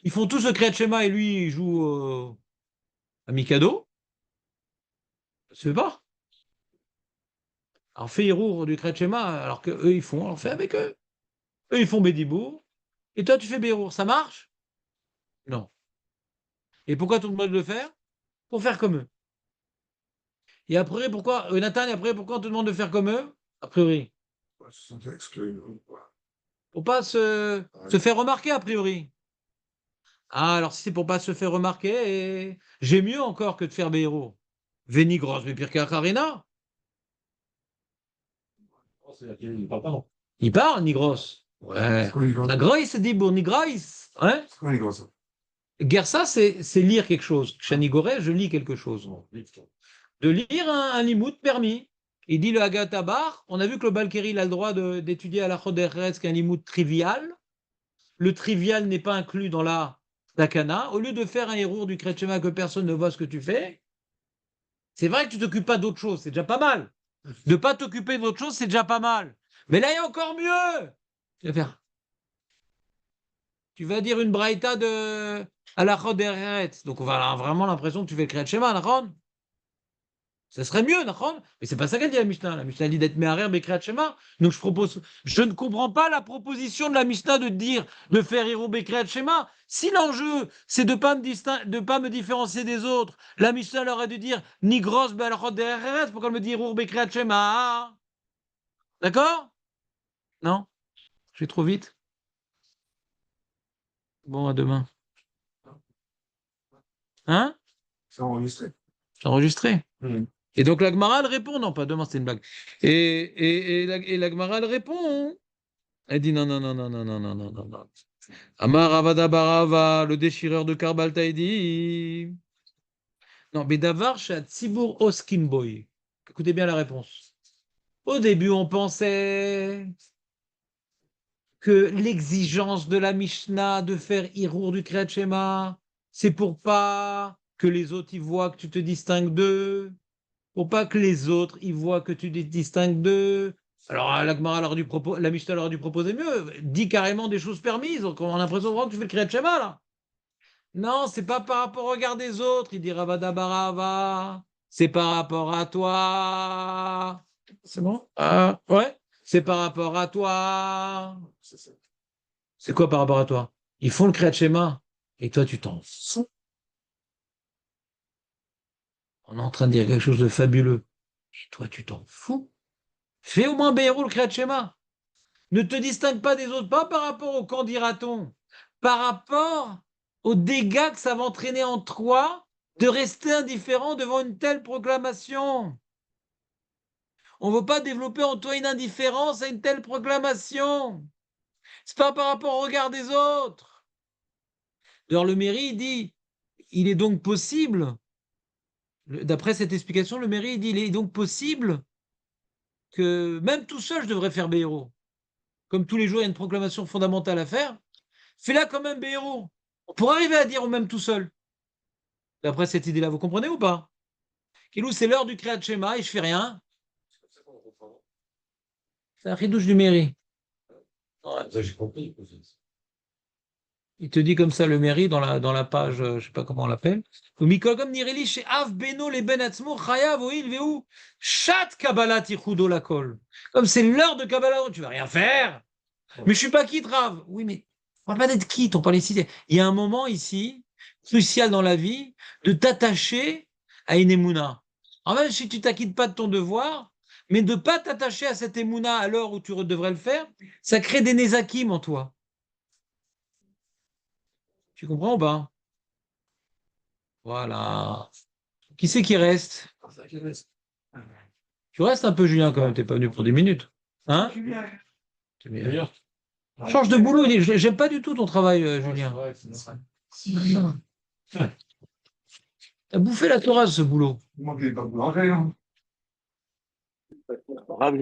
Ils font tous le Kriyat Shema et lui, il joue à Mikado. Ça se fait pas. Alors, fais Hirour du Kriyat Shema, alors qu'eux, ils font, alors fais avec eux. Eux, ils font Bédibour. Et toi, tu fais Béhirour. Ça marche? Non. Et pourquoi tout le monde le faire? Pour faire comme eux. Et après, pourquoi, Nathan, et après, pourquoi on te demande de faire comme eux? A priori. Ouais, se sentir exclu. Quoi. Pour pas se faire remarquer, a priori. Ah, alors si c'est pour pas se faire remarquer, j'ai mieux encore que de faire Béhirour. Véni grosse, mais pire qu'Akarina. C'est-à-dire qu'il parle pas, non. Il parle, Nigros. Ouais. C'est quoi les gros? La Groïs, c'est dit pour Nigraïs. Ouais. C'est quoi les gros, ça? Gersa, c'est lire quelque chose. Chanigoré, je lis quelque chose. Non, vite. De lire un limout permis. Il dit le Hagatabar, on a vu que le Balkeri il a le droit d'étudier à la Choderetz qu'un limout trivial. Le trivial n'est pas inclus dans la Takana. Au lieu de faire un héros du Kretschema que personne ne voit ce que tu fais, c'est vrai que tu t'occupes pas d'autre chose, c'est déjà pas mal. De ne pas t'occuper d'autre chose, c'est déjà pas mal. Mais là, il y a encore mieux. Tu vas faire. Tu vas dire une braïta de à la Choderetz. Donc on va avoir vraiment l'impression que tu fais le Kretschema, Nachon. Ça serait mieux, Nachon. Mais c'est pas ça qu'a dit la Mishnah. La Mishnah dit d'être Meharer Bekriat Shema. Donc je ne comprends pas la proposition de la Mishnah de dire de faire Hiro Bekriat Shema. Si l'enjeu, c'est de pas me différencier des autres, la Mishnah leur aurait dû dire Nigros Be'alachot De'eretz. Pourquoi elle me dit Hiro Bekriat Shema? D'accord? Non? Je vais trop vite. Bon, à demain. Hein? C'est enregistré. C'est enregistré. Mmh. Et donc la Gemara, elle répond, non pas demain, c'est une blague. Et la Gemara, elle répond. Elle dit non, non, non, non, non, non, non, non, non, non. Amar Avada Barava, le déchireur de Karbalta, il dit. Non, mais Davar Tzibur Oskinboy. Écoutez bien la réponse. Au début, on pensait que l'exigence de la Mishnah de faire Hirour du Kriyat Shema, c'est pour pas que les autres y voient que tu te distingues d'eux. Pour pas que les autres y voient que tu te distingues d'eux. Alors, la Mishnah leur a dû proposer mieux. Dis carrément des choses permises. Donc, on a l'impression vraiment que tu fais le Kriyat Shema, là. Non, c'est pas par rapport au regard des autres. Il dit Ravada Barava. C'est par rapport à toi. C'est bon? Ah, ouais. C'est par rapport à toi. C'est quoi par rapport à toi? Ils font le Kriyat Shema. Et toi, tu t'en fous. On est en train de dire quelque chose de fabuleux. Et toi, tu t'en fous. Fais au moins Béhéroul le Kriyat Shema. Ne te distingue pas des autres, pas par rapport au qu'en dira-t-on, par rapport aux dégâts que ça va entraîner en toi de rester indifférent devant une telle proclamation. On ne veut pas développer en toi une indifférence à une telle proclamation. C'est pas par rapport au regard des autres. D'ailleurs, le Méri dit, il est donc possible, d'après cette explication, le Méri dit, il est donc possible que même tout seul, je devrais faire Béhéro. Comme tous les jours, il y a une proclamation fondamentale à faire. Fais-la quand même, Béhéro. On pourrait arriver à dire ou même tout seul. D'après cette idée-là, vous comprenez ou pas? Kilou, c'est l'heure du Kriyat Shema et je fais rien. C'est un ridouche du Méri. Ça, j'ai compris. Il te dit comme ça le mairie dans la page, je ne sais pas comment on l'appelle. Mikol comme nireli chez Av Beno les Ben Atzmo Chayav Oil Veu Chat Kabbalah Tichudo la Kol. Comme c'est l'heure de Kabbalah, tu vas rien faire. Mais je suis pas quitte, Rav. Oui, mais on parle pas d'être quitte, on parle ici. Il y a un moment ici crucial dans la vie de t'attacher à une émouna. En fait, si tu t'acquittes pas de ton devoir, mais de pas t'attacher à cette émouna à l'heure où tu devrais le faire, ça crée des nézakim en toi. Tu comprends ou pas? Voilà. Qui c'est qui reste? Tu restes un peu, Julien, quand même. T'es pas venu pour 10 minutes. Hein? C'est meilleur. Change de boulot. J'aime pas du tout ton travail, Julien. T'as bouffé la Torah, ce boulot. Moi, je n'ai pas boulanger, hein. Rav